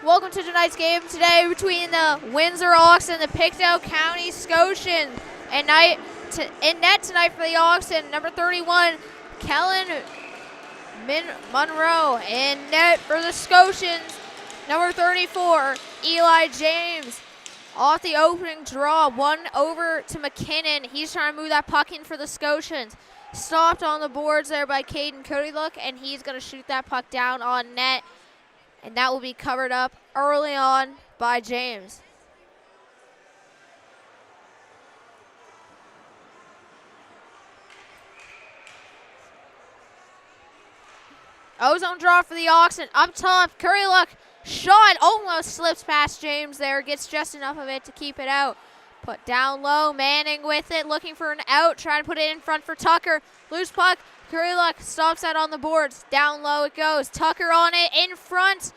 Welcome to tonight's game today between the Windsor Oxen and the Pictou County Scotians. In net tonight for the Oxen, number 31, Kellen Monroe. In net for the Scotians, number 34, Eli James. Off the opening draw, one over to McKinnon. He's trying to move that puck in for the Scotians. Stopped on the boards there by Caden Codylook, and he's going to shoot that puck down on net. And that will be covered up early on by James. Ozone draw for the Oxen. Up top, Codylook. Shot almost slips past James there. Gets just enough of it to keep it out. Put down low. Manning with it. Looking for an out. Trying to put it in front for Tucker. Loose puck. Codylook stops that on the boards. Down low it goes. Tucker on it. In front.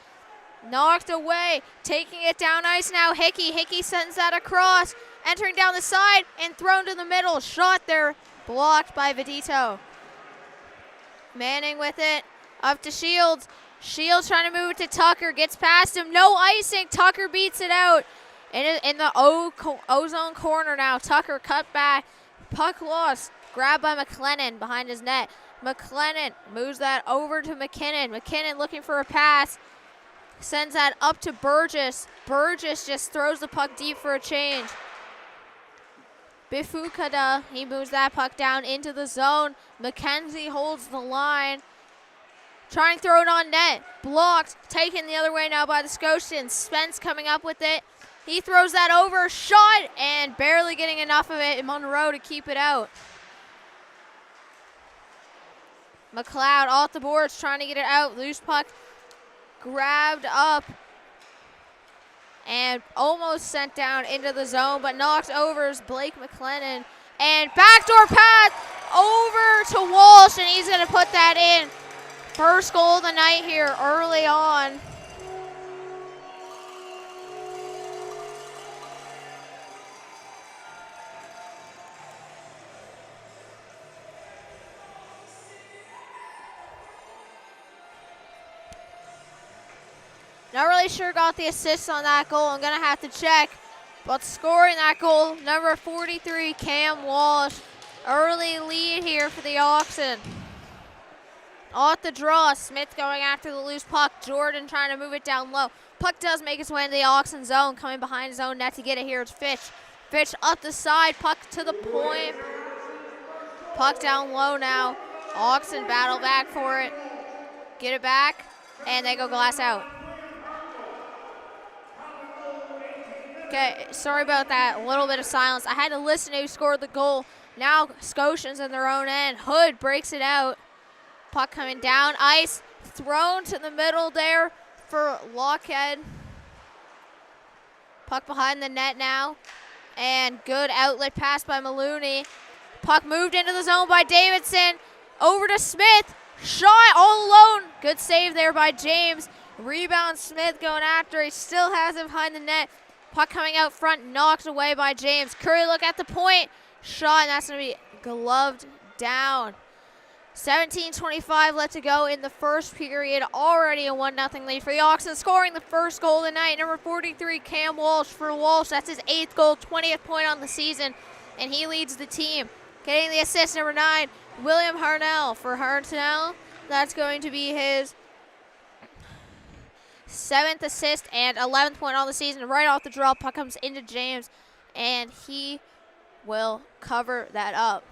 Knocked away. Taking it down ice now. Hickey. Hickey sends that across. Entering down the side and thrown to the middle. Shot there. Blocked by Vedito. Manning with it. Up to Shields. Shields trying to move it to Tucker. Gets past him. No icing. Tucker beats it out. In the O-zone corner now. Tucker cut back. Puck lost. Grabbed by McLennan behind his net. McLennan moves that over to McKinnon. McKinnon looking for a pass. Sends that up to Burgess. Burgess just throws the puck deep for a change. Bifukada, he moves that puck down into the zone. McKenzie holds the line. Trying to throw it on net. Blocked. Taken the other way now by the Scotians. Spence coming up with it. He throws that over. Shot. And barely getting enough of it in Monroe to keep it out. McLeod off the boards trying to get it out. Loose puck. Grabbed up. And almost sent down into the zone. But knocked over is Blake McLennan. And backdoor pass over to Walsh. And he's going to put that in. First goal of the night here early on. Not really sure got the assist on that goal. I'm going to have to check. But scoring that goal, number 43, Cam Walsh. Early lead here for the Oxen. Off the draw, Smith going after the loose puck. Jordan trying to move it down low. Puck does make its way into the Oxen zone. Coming behind his own net to get it here. It's Fitch. Fitch up the side. Puck to the point. Puck down low now. Oxen battle back for it. Get it back. And they go glass out. Okay, sorry about that. A little bit of silence. I had to listen to who scored the goal. Now Scotians in their own end. Hood breaks it out. Puck coming down ice, thrown to the middle there for Lockhead. Puck behind the net now, and good outlet pass by Maloney. Puck moved into the zone by Davidson, over to Smith, shot all alone. Good save there by James. Rebound Smith going after, he still has it behind the net. Puck coming out front, knocked away by James. Codylook at the point, shot, and that's going to be gloved down. 17:25 left to go in the first period. Already a 1-0 lead for the Oxen. Scoring the first goal of the night, number 43, Cam Walsh for Walsh. That's his 8th goal, 20th point on the season, and he leads the team. Getting the assist, number 9, William Harnell for Harnell. That's going to be his 7th assist and 11th point on the season. Right off the draw, puck comes into James, and he will cover that up.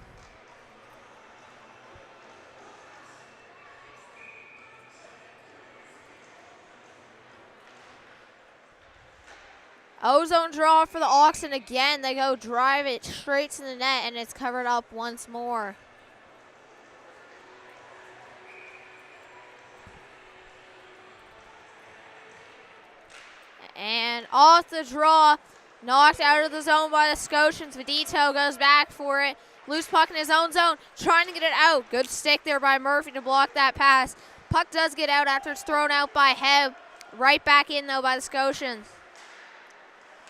Ozone draw for the Oxen again. They go drive it straight to the net, and it's covered up once more. And off the draw, knocked out of the zone by the Scotians. Vedito goes back for it. Loose puck in his own zone, trying to get it out. Good stick there by Murphy to block that pass. Puck does get out after it's thrown out by Heb. Right back in, though, by the Scotians.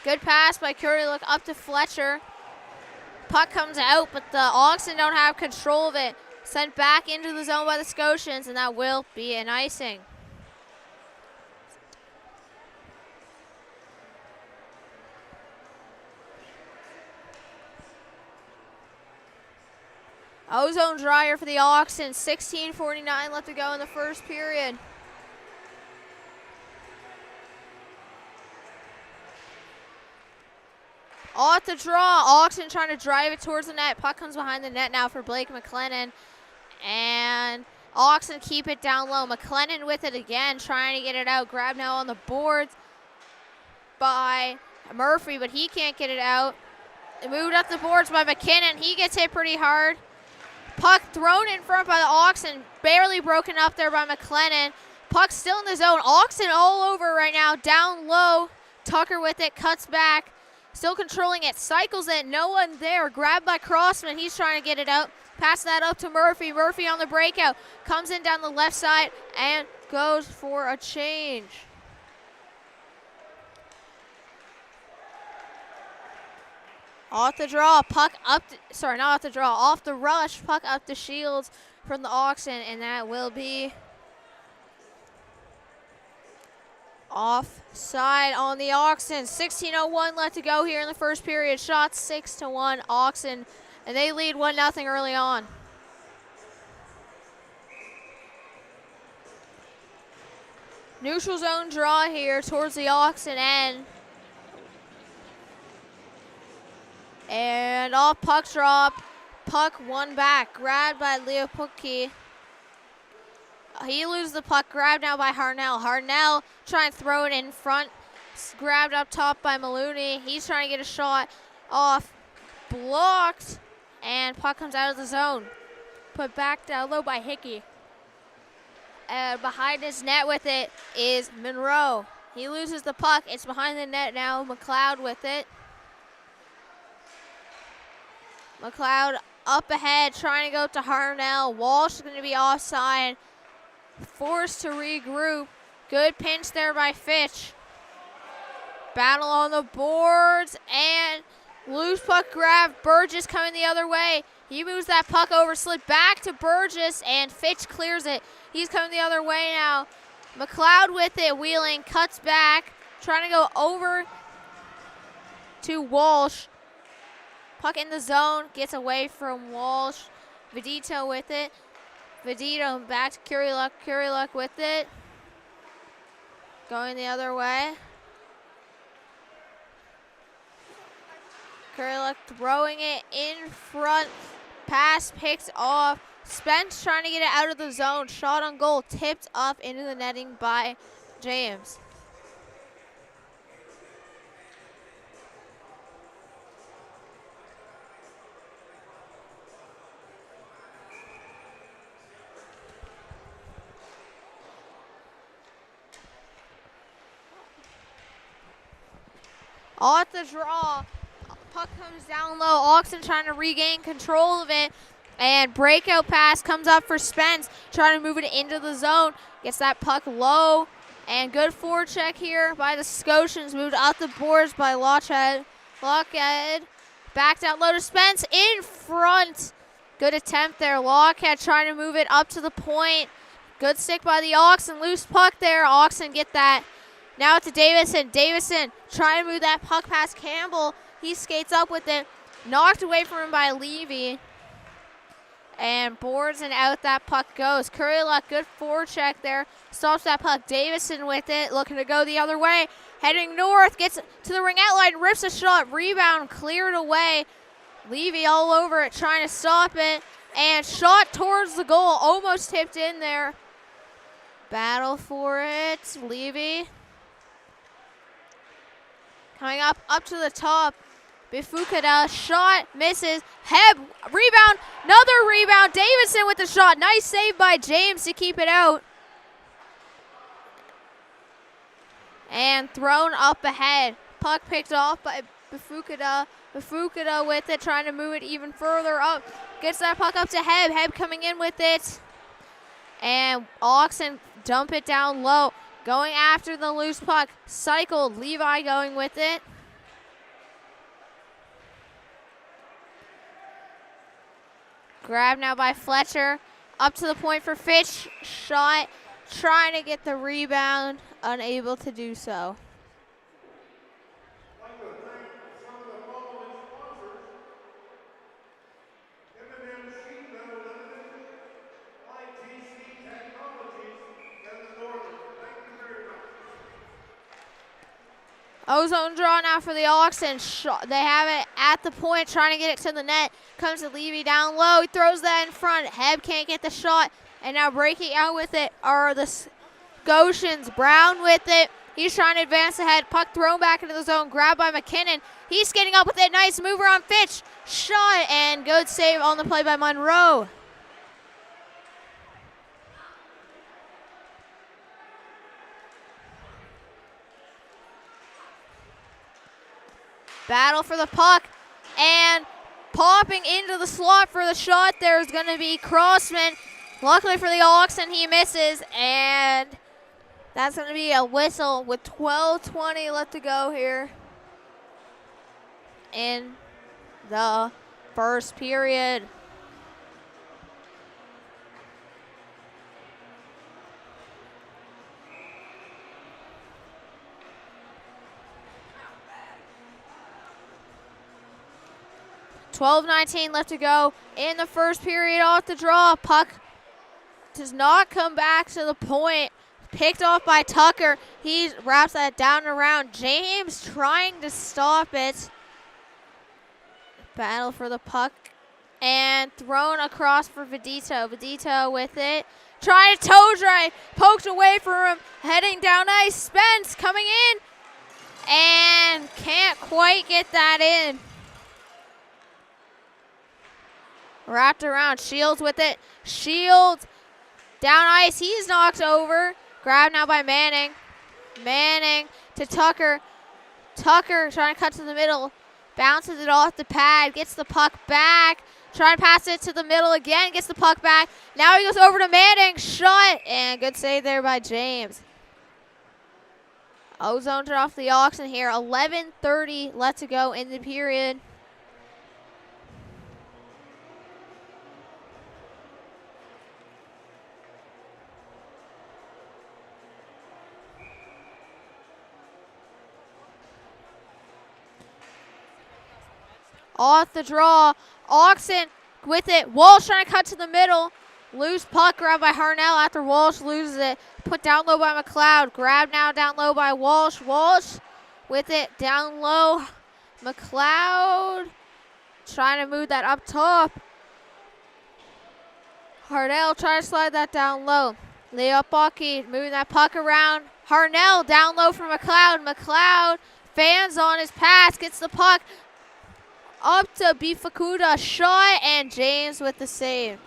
Good pass by Codylook up to Fletcher. Puck comes out, but the Oxen don't have control of it. Sent back into the zone by the Scotians, and that will be an icing. Ozone dryer for the Oxen. 16:49 left to go in the first period. Off the draw, Oxen trying to drive it towards the net. Puck comes behind the net now for Blake McLennan. And Oxen keep it down low. McLennan with it again, trying to get it out. Grab now on the boards by Murphy, but he can't get it out. Moved up the boards by McKinnon. He gets hit pretty hard. Puck thrown in front by the Oxen. Barely broken up there by McLennan. Puck still in the zone. Oxen all over right now. Down low. Tucker with it. Cuts back. Still controlling it. Cycles it. No one there. Grabbed by Crossman. He's trying to get it out. Pass that up to Murphy. Murphy on the breakout. Comes in down the left side and goes for a change. Off the draw, puck up, sorry, not off the draw, off the rush, puck up the Shields from the Oxen, and that will be offside on the Oxen. 16:01 left to go here in the first period. Shots 6-1 Oxen, and they lead 1-0 early on. Neutral zone draw here towards the Oxen end. And off puck drop, puck won back, grabbed by Leopoldsky. He loses the puck, grabbed now by Harnell. Harnell trying to throw it in front, grabbed up top by Maloney. He's trying to get a shot off, blocked, and puck comes out of the zone. Put back down low by Hickey. Behind his net with it is Monroe. He loses the puck, it's behind the net now, McLeod with it. McLeod up ahead, trying to go to Harnell. Walsh is going to be offside. Forced to regroup. Good pinch there by Fitch. Battle on the boards, and loose puck grab. Burgess coming the other way. He moves that puck over, slid back to Burgess, and Fitch clears it. He's coming the other way now. McLeod with it, wheeling, cuts back, trying to go over to Walsh. Puck in the zone, gets away from Walsh. Vedito with it. Vedito back to Kuriluck. Kuriluck with it. Going the other way. Kuriluck throwing it in front. Pass picked off. Spence trying to get it out of the zone. Shot on goal, tipped up into the netting by James. Off the draw, puck comes down low. Oxen trying to regain control of it, and breakout pass comes up for Spence, trying to move it into the zone. Gets that puck low, and good forecheck here by the Scotians. Moved up the boards by Lockhead. Lockhead backed out low to Spence in front. Good attempt there. Lockhead trying to move it up to the point. Good stick by the Oxen. Loose puck there. Oxen get that. Now to Davison. Davison trying to move that puck past Campbell. He skates up with it. Knocked away from him by Levy. And boards and out that puck goes. Kuriluck, good forecheck there. Stops that puck. Davison with it. Looking to go the other way. Heading north. Gets to the ringette line. Rips a shot. Rebound cleared away. Levy all over it. Trying to stop it. And shot towards the goal. Almost tipped in there. Battle for it. Levy. Coming up to the top. Bifukada, shot, misses. Heb, rebound, another rebound. Davison with the shot. Nice save by James to keep it out. And thrown up ahead. Puck picked off by Bifukada. Bifukada with it, trying to move it even further up. Gets that puck up to Heb. Heb coming in with it. And Oxen dump it down low. Going after the loose puck. Cycled. Levi going with it. Grab now by Fletcher. Up to the point for Fitch. Shot. Trying to get the rebound. Unable to do so. Ozone draw now for the Oxen. They have it at the point, trying to get it to the net. Comes to Levy down low. He throws that in front. Heb can't get the shot. And now breaking out with it are the Scotians. Brown with it. He's trying to advance ahead. Puck thrown back into the zone. Grabbed by McKinnon. He's skating up with it. Nice mover on Fitch. Shot and good save on the play by Monroe. Battle for the puck, and popping into the slot for the shot there is going to be Crossman. Luckily for the Oxen, he misses, and that's going to be a whistle with 12:20 left to go here in the first period. $12:19 left to go in the first period. Off the draw. Puck does not come back to the point. Picked off by Tucker. He wraps that down and around. James trying to stop it. Battle for the puck. And thrown across for Vedito. Vedito with it. Trying to toe drive. Poked away from him. Heading down ice. Spence coming in. And can't quite get that in. Wrapped around. Shields with it. Shields down ice. He's knocked over. Grabbed now by Manning. Manning to Tucker. Tucker trying to cut to the middle. Bounces it off the pad. Gets the puck back. Trying to pass it to the middle again. Gets the puck back. Now he goes over to Manning. Shot. And good save there by James. Ozone draw off the Oxen here. 11:30 left to go in the period. Off the draw. Oxen with it. Walsh trying to cut to the middle. Loose puck grabbed by Harnell after Walsh loses it. Put down low by McLeod. Grabbed now down low by Walsh. Walsh with it down low. McLeod trying to move that up top. Harnell trying to slide that down low. Leo Bucky moving that puck around. Harnell down low for McLeod. McLeod fans on his pass. Gets the puck up to Bifakuda, shot, and James with the save.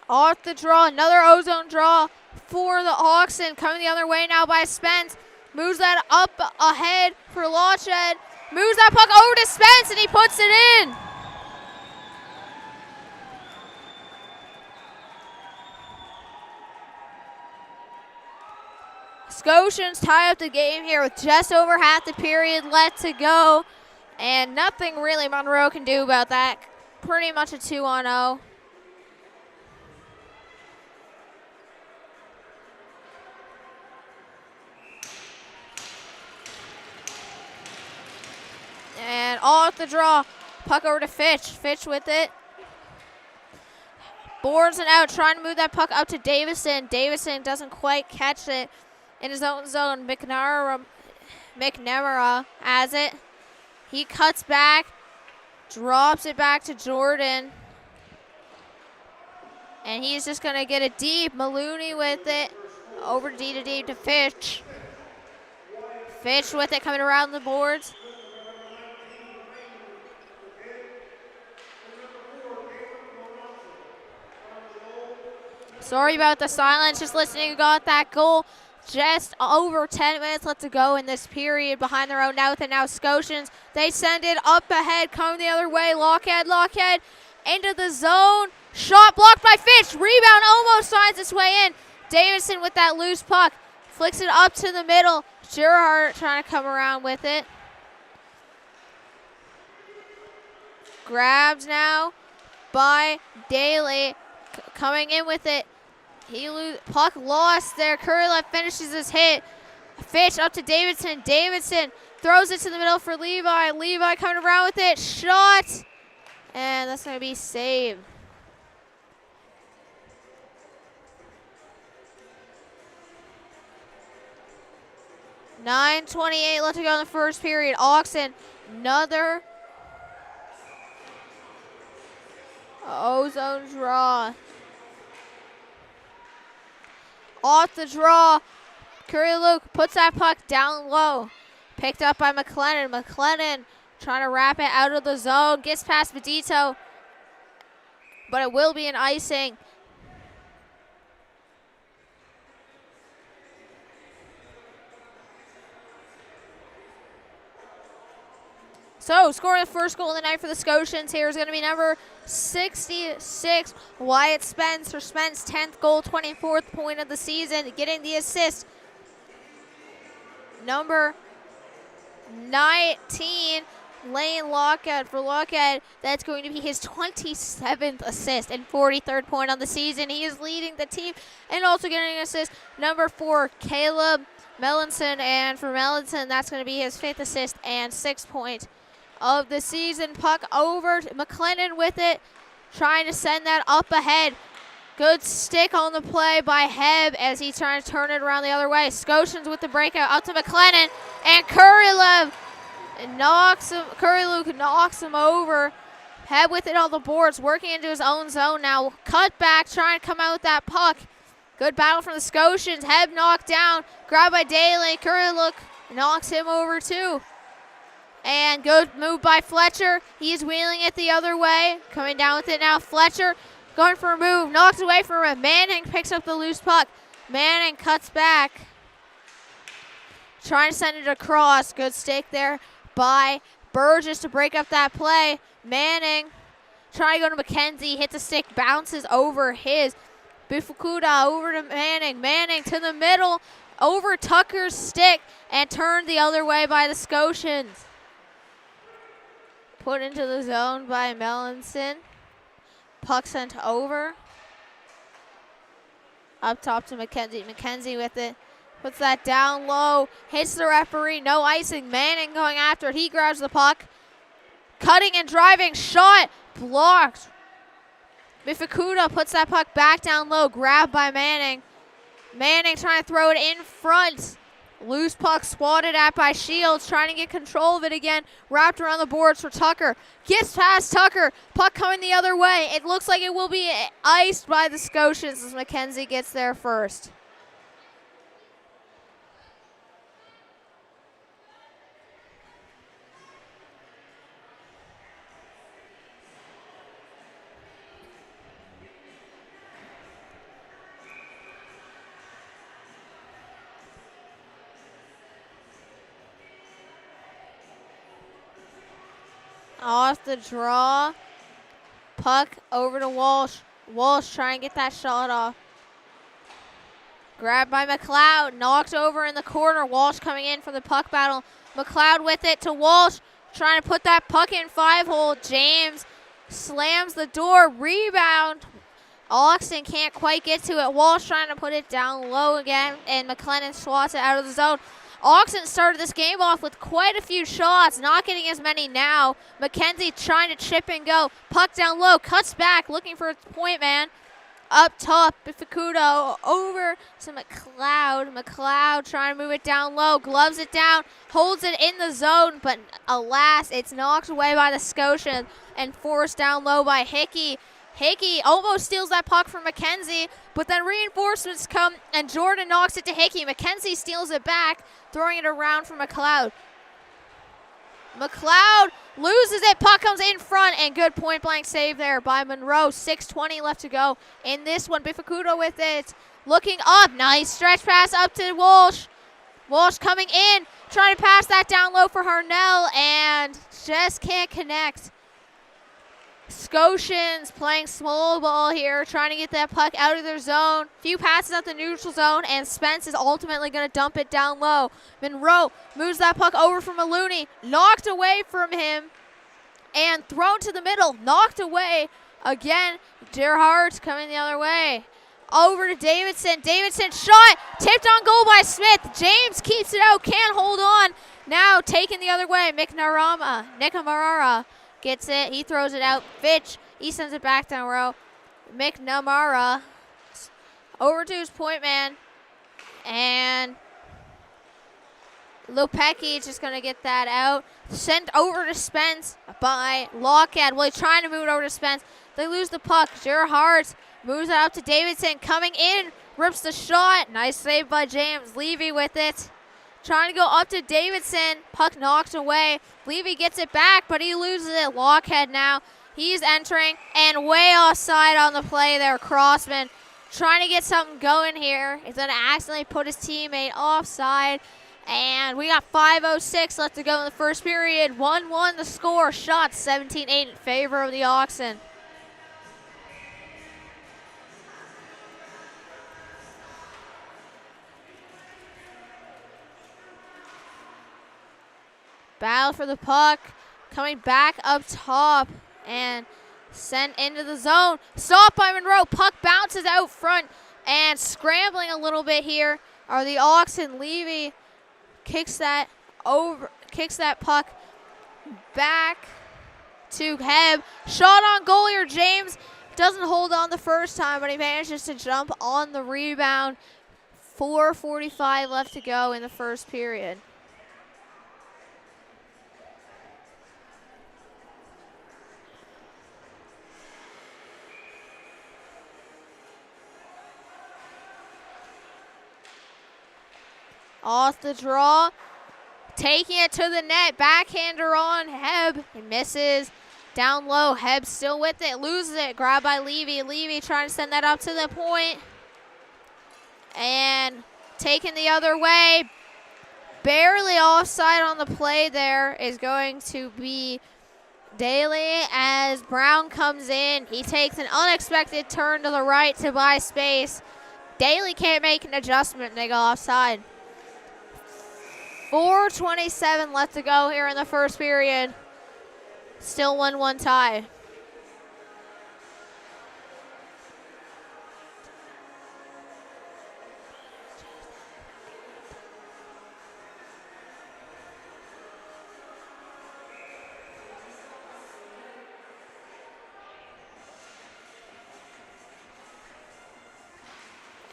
Off the draw, another Ozone draw for the Oxen. Coming the other way now by Spence. Moves that up ahead for Lawshed. Moves that puck over to Spence, and he puts it in. Scotians tie up the game here with just over half the period left to go. And nothing really Monroe can do about that. Pretty much a 2-on-0. And off the draw, puck over to Fitch. Fitch with it. Boards it out, trying to move that puck up to Davison. Davison doesn't quite catch it in his own zone. McNamara has it. He cuts back, drops it back to Jordan. And he's just going to get it deep. Maloney with it. Over D to deep to Fitch. Fitch with it, coming around the boards. Sorry about the silence, just listening. We got that goal. Just over 10 minutes left to go in this period behind their own now with the now Scotians. They send it up ahead, coming the other way. Lockhead into the zone. Shot blocked by Fitch. Rebound almost finds its way in. Davison with that loose puck. Flicks it up to the middle. Gerhardt trying to come around with it. Grabs now by Daly. Coming in with it. Puck lost there. Curley finishes his hit. Fitch up to Davidson. Davidson throws it to the middle for Levi. Levi coming around with it. Shot. And that's going to be saved. $9:28 left to go in the first period. Oxen, another ozone draw. Off the draw. Curry Luke puts that puck down low. Picked up by McLennan. McLennan trying to wrap it out of the zone. Gets past Vedito. But it will be an icing. So, scoring the first goal of the night for the Scotians here is going to be number 66, Wyatt Spence, for Spence's 10th goal, 24th point of the season, getting the assist. Number 19, Lane Lockout. For Lockout, that's going to be his 27th assist and 43rd point on the season. He is leading the team and also getting an assist. Number 4, Caleb Melanson, and for Melanson, that's going to be his 5th assist and 6th point of the season. Puck over to McLennan with it, trying to send that up ahead. Good stick on the play by Heb as he's trying to turn it around the other way. Scotians with the breakout up to McLennan, and Curry Luke knocks him over. Heb with it on the boards, working into his own zone now. Cut back, trying to come out with that puck. Good battle from the Scotians. Heb knocked down, grabbed by Daly. Curry Luke knocks him over too. And good move by Fletcher. He's wheeling it the other way. Coming down with it now. Fletcher going for a move. Knocked away from him. Manning picks up the loose puck. Manning cuts back. Trying to send it across. Good stick there by Burgess to break up that play. Manning trying to go to McKenzie. Hits a stick. Bounces over his. Bifukuda over to Manning. Manning to the middle. Over Tucker's stick. And turned the other way by the Scotians. Put into the zone by Melanson. Puck sent over. Up top to McKenzie. McKenzie with it. Puts that down low. Hits the referee. No icing. Manning going after it. He grabs the puck. Cutting and driving. Shot. Blocked. Bifukuda puts that puck back down low. Grabbed by Manning. Manning trying to throw it in front. Loose puck swatted at by Shields, trying to get control of it again. Wrapped around the boards for Tucker. Gets past Tucker. Puck coming the other way. It looks like it will be iced by the Scotians as McKenzie gets there first. Off the draw. Puck over to Walsh. Walsh trying to get that shot off. Grabbed by McLeod. Knocked over in the corner. Walsh coming in for the puck battle. McLeod with it to Walsh. Trying to put that puck in 5-hole. James slams the door. Rebound. Oxen can't quite get to it. Walsh trying to put it down low again. And McLennan swats it out of the zone. Oxen started this game off with quite a few shots, not getting as many now. McKenzie trying to chip and go. Puck down low, cuts back, looking for a point man. Up top, Bifukuda over to McLeod. McLeod trying to move it down low, gloves it down, holds it in the zone, but alas, it's knocked away by the Scotians and forced down low by Hickey. Hickey almost steals that puck from McKenzie, but then reinforcements come and Jordan knocks it to Hickey. McKenzie steals it back, throwing it around for McLeod. McLeod loses it. Puck comes in front, and good point-blank save there by Monroe. 6:20 left to go in this one. Bifukuda with it. Looking up. Nice stretch pass up to Walsh. Walsh coming in, trying to pass that down low for Harnell, and just can't connect. Scotians playing small ball here, trying to get that puck out of their zone. Few passes out the neutral zone, and Spence is ultimately going to dump it down low. Monroe moves that puck over from Maloney, knocked away from him, and thrown to the middle, knocked away again. Gerhardt coming the other way. Over to Davidson. Davidson shot. Tipped on goal by Smith. James keeps it out. Can't hold on. Now taken the other way. Nikamara gets it. He throws it out. Fitch. He sends it back down row. McNamara over to his point man. And Lopecki just going to get that out. Sent over to Spence by Lockhead. Well, he's trying to move it over to Spence. They lose the puck. Gerhardt moves it up to Davidson. Coming in. Rips the shot. Nice save by James. Levy with it. Trying to go up to Davidson. Puck knocked away. Levy gets it back, but he loses it. Lockhead now. He's entering and way offside on the play there. Crossman trying to get something going here. He's going to accidentally put his teammate offside. And we got 5:06 left to go in the first period. 1-1 the score. Shots 17-8 in favor of the Oxen. Battle for the puck. Coming back up top and sent into the zone. Stopped by Monroe. Puck bounces out front and scrambling a little bit here are the Oxen. Levy kicks that puck back to Heb. Shot on goal here. James doesn't hold on the first time, but he manages to jump on the rebound. 4:45 left to go in the first period. Off the draw, taking it to the net, backhander on Heb, he misses, down low, Heb still with it, loses it, grabbed by Levy, Levy trying to send that up to the point, and taken the other way, barely offside on the play there is going to be Daly as Brown comes in, he takes an unexpected turn to the right to buy space, Daly can't make an adjustment and they go offside. 4:27 left to go here in the first period. Still 1-1 tie.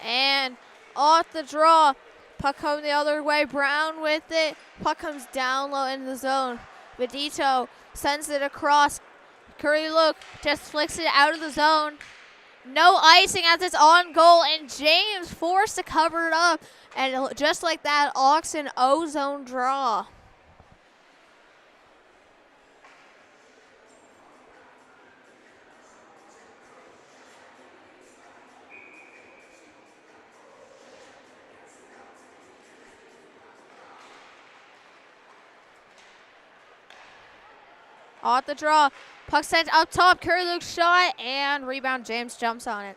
And off the draw. Puck home the other way. Brown with it. Puck comes down low in the zone. Vidito sends it across. Curry Luke just flicks it out of the zone. No icing as it's on goal. And James forced to cover it up. And just like that, Oxen O-zone draw. Off the draw. Puck sent up top. Curry Luke's shot and rebound. James jumps on it.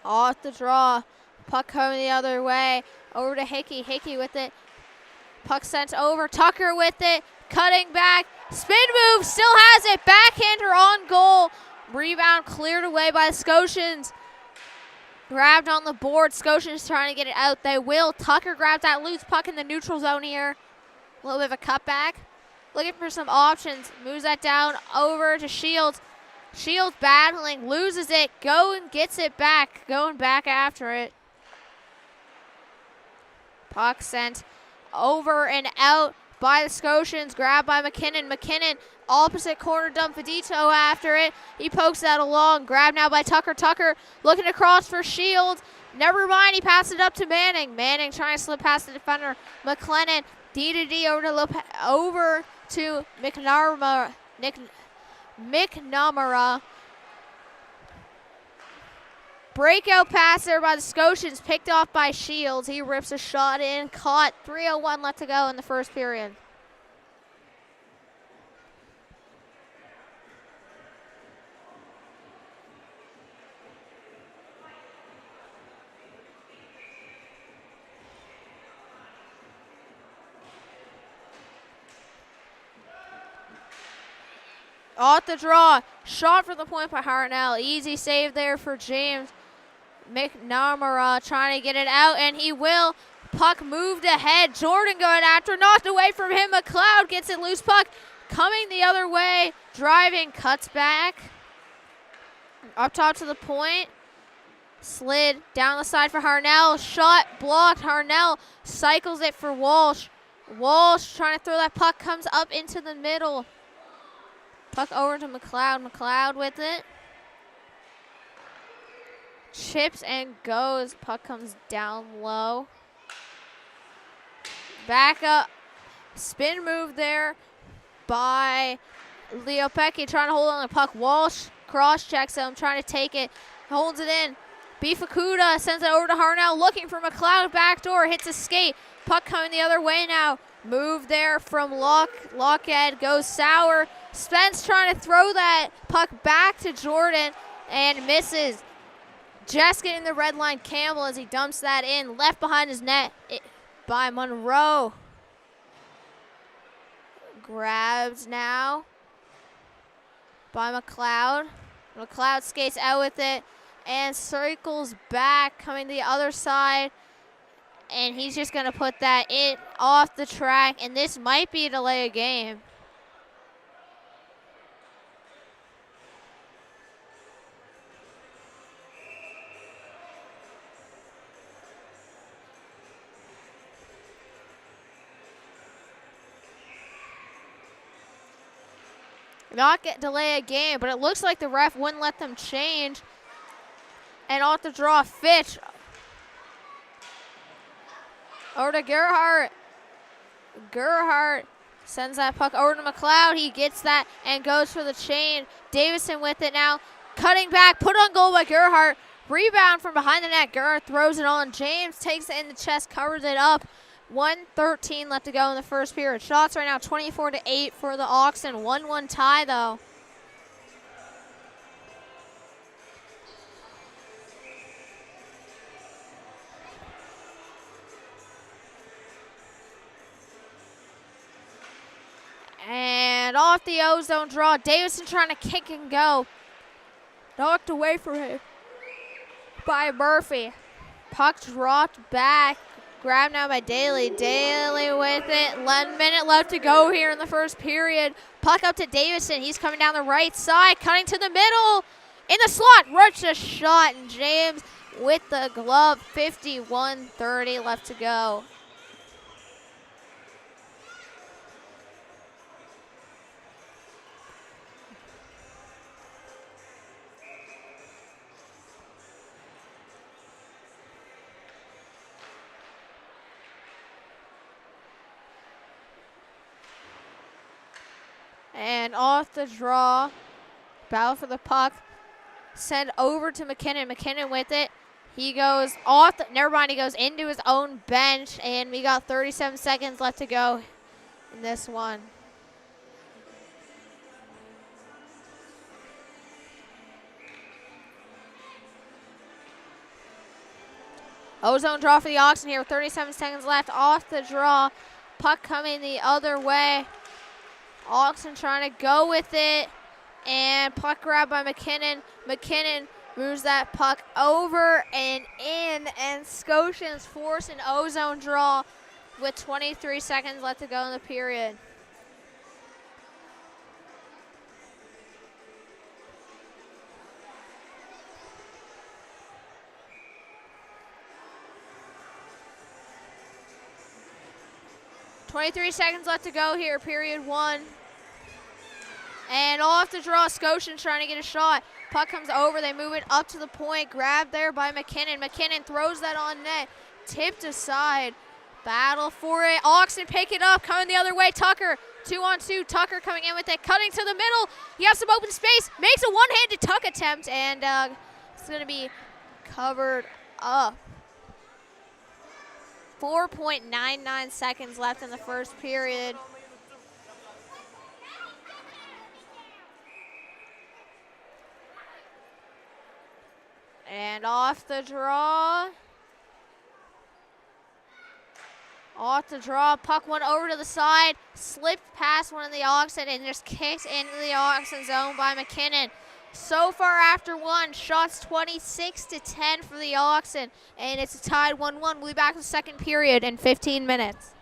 Off the draw. Puck coming the other way. Over to Hickey. Hickey with it. Puck sent over. Tucker with it. Cutting back. Spin move. Still has it. Backhander on goal. Rebound cleared away by the Scotians. Grabbed on the board. Scotians trying to get it out. They will. Tucker grabs that loose puck in the neutral zone here. A little bit of a cutback. Looking for some options. Moves that down over to Shields. Shields battling. Loses it. Going gets it back. Going back after it. Puck sent over and out by the Scotians. Grabbed by McKinnon. McKinnon, opposite corner dump. Vidito after it. He pokes that along. Grabbed now by Tucker. Tucker looking across for Shields. Never mind. He passes it up to Manning. Manning trying to slip past the defender. McLennan. D over to McNamara. Breakout pass there by the Scotians, picked off by Shields. He rips a shot in, caught. 3:01 left to go in the first period. Off the draw. Shot for the point by Hartnell. Easy save there for James McNamara trying to get it out, and he will. Puck moved ahead. Jordan going after, knocked away from him. McLeod gets it loose. Puck coming the other way. Driving, cuts back. Up top to the point. Slid down the side for Hartnell. Shot blocked. Hartnell cycles it for Walsh. Walsh trying to throw that puck. Comes up into the middle. Puck over to McLeod. McLeod with it. Chips and goes. Puck comes down low. Back up. Spin move there by Leo Pecky trying to hold on the puck. Walsh cross checks him, trying to take it. Holds it in. Bifakuda sends it over to Hartnell, looking for McLeod. Backdoor, hits a skate. Puck coming the other way now. Move there from Lockhead. Goes sour. Spence trying to throw that puck back to Jordan and misses. Just getting the red line. Campbell as he dumps that in. Left behind his net by Monroe. Grabs now by McLeod. McLeod skates out with it and circles back, coming the other side. And he's just going to put that in off the track. And this might be a delay of game. Not get delay a game, but it looks like the ref wouldn't let them change. And off the draw, Fitch. Over to Gerhardt. Gerhardt sends that puck over to McLeod. He gets that and goes for the chain. Davison with it now. Cutting back, put on goal by Gerhardt. Rebound from behind the net. Gerhardt throws it on. James takes it in the chest, covers it up. 1:13 left to go in the first period. Shots right now 24-8 for the Oxen. 1-1 tie though. And off the ozone draw. Davison trying to kick and go. Knocked away from him by Murphy. Puck dropped back. Grabbed now by Daly. Daly with it. 1 minute left to go here in the first period. Puck up to Davison. He's coming down the right side. Cutting to the middle. In the slot. Rush a shot. And James with the glove. 51-30 left to go. And off the draw, battle for the puck, send over to McKinnon. McKinnon with it. He goes off, never mind, he goes into his own bench, and we got 37 seconds left to go in this one. Ozone draw for the Oxen here with 37 seconds left. Off the draw, puck coming the other way. Oxen trying to go with it, and puck grab by McKinnon. McKinnon moves that puck over and in, and Scotians force an ozone draw with 23 seconds left to go in the period. .23 seconds left to go here, period one. And off the draw, Scotians trying to get a shot. Puck comes over, they move it up to the point. Grabbed there by McKinnon. McKinnon throws that on net. Tipped aside. Battle for it. Oxen pick it up, coming the other way. Tucker, 2-on-2. Tucker coming in with it, cutting to the middle. He has some open space. Makes a one-handed tuck attempt, and it's going to be covered up. 4.99 seconds left in the first period. And off the draw. Off the draw, puck went over to the side, slipped past one of the Oxen and just kicked into the Oxen zone by McKinnon. So far after one, shots 26-10 for the Oxen, and it's tied 1-1. We'll be back in the second period in 15 minutes.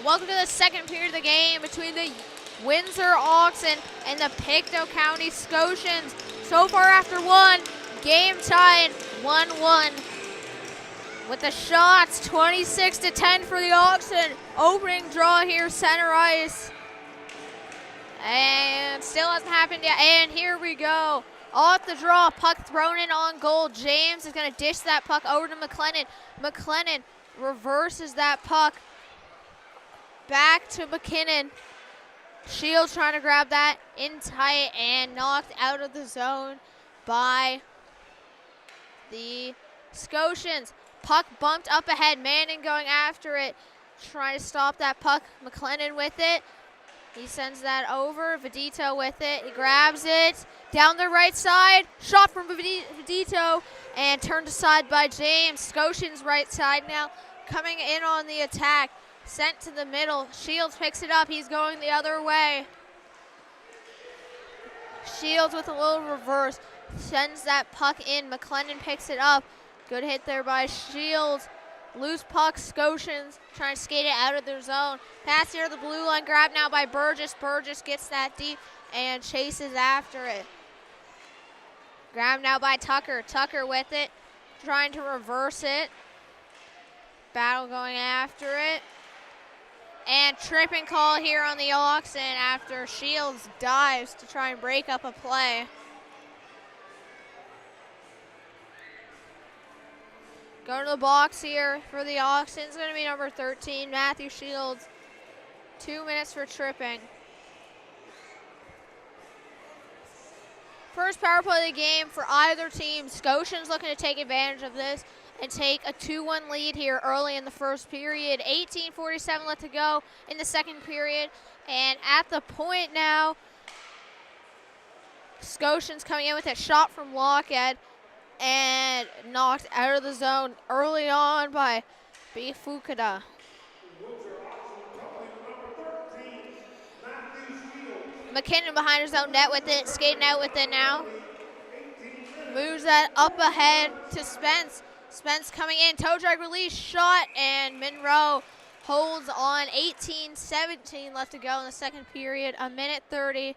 Welcome to the second period of the game between the Windsor Oxen and the Pictou County Scotians. So far after one, game tied 1-1. With the shots, 26-10 for the Oxen. Opening draw here, center ice. And still hasn't happened yet. And here we go. Off the draw, puck thrown in on goal. James is going to dish that puck over to McLennan. McLennan reverses that puck back to McKinnon. Shields trying to grab that in tight and knocked out of the zone by the Scotians. Puck bumped up ahead. Manning going after it, trying to stop that puck. McLennan with it. He sends that over. Pictou with it. He grabs it down the right side. Shot from Pictou and turned aside by James. Scotians right side now coming in on the attack. Sent to the middle. Shields picks it up. He's going the other way. Shields with a little reverse. Sends that puck in. McLennan picks it up. Good hit there by Shields. Loose puck. Scotians trying to skate it out of their zone. Pass here to the blue line. Grab now by Burgess. Burgess gets that deep and chases after it. Grab now by Tucker. Tucker with it. Trying to reverse it. Battle going after it. And tripping call here on the Oxen after Shields dives to try and break up a play. Going to the box here for the Oxen is going to be number 13, Matthew Shields. 2 minutes for tripping. First power play of the game for either team. Scotians looking to take advantage of this and take a 2-1 lead here early in the first period. 18:47 left to go in the second period. And at the point now, Scotians coming in with a shot from Lockhead and knocked out of the zone early on by B. Fukuda. McKinnon behind his own net with it, skating out with it now. Moves that up ahead to Spence. Spence coming in, toe drag release, shot, and Monroe holds on. 18:17 left to go in the second period. 1:30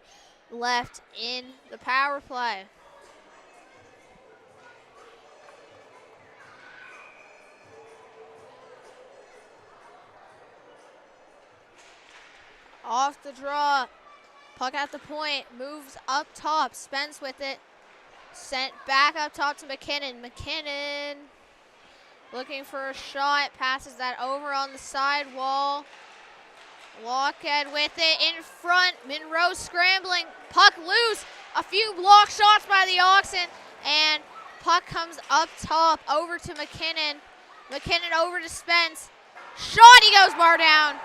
left in the power play. Off the draw, puck at the point, moves up top. Spence with it, sent back up top to McKinnon. McKinnon looking for a shot, passes that over on the side wall. Lockhead with it in front. Monroe scrambling, puck loose. A few block shots by the Oxen, and puck comes up top over to McKinnon. McKinnon over to Spence. Shot, he goes bar down.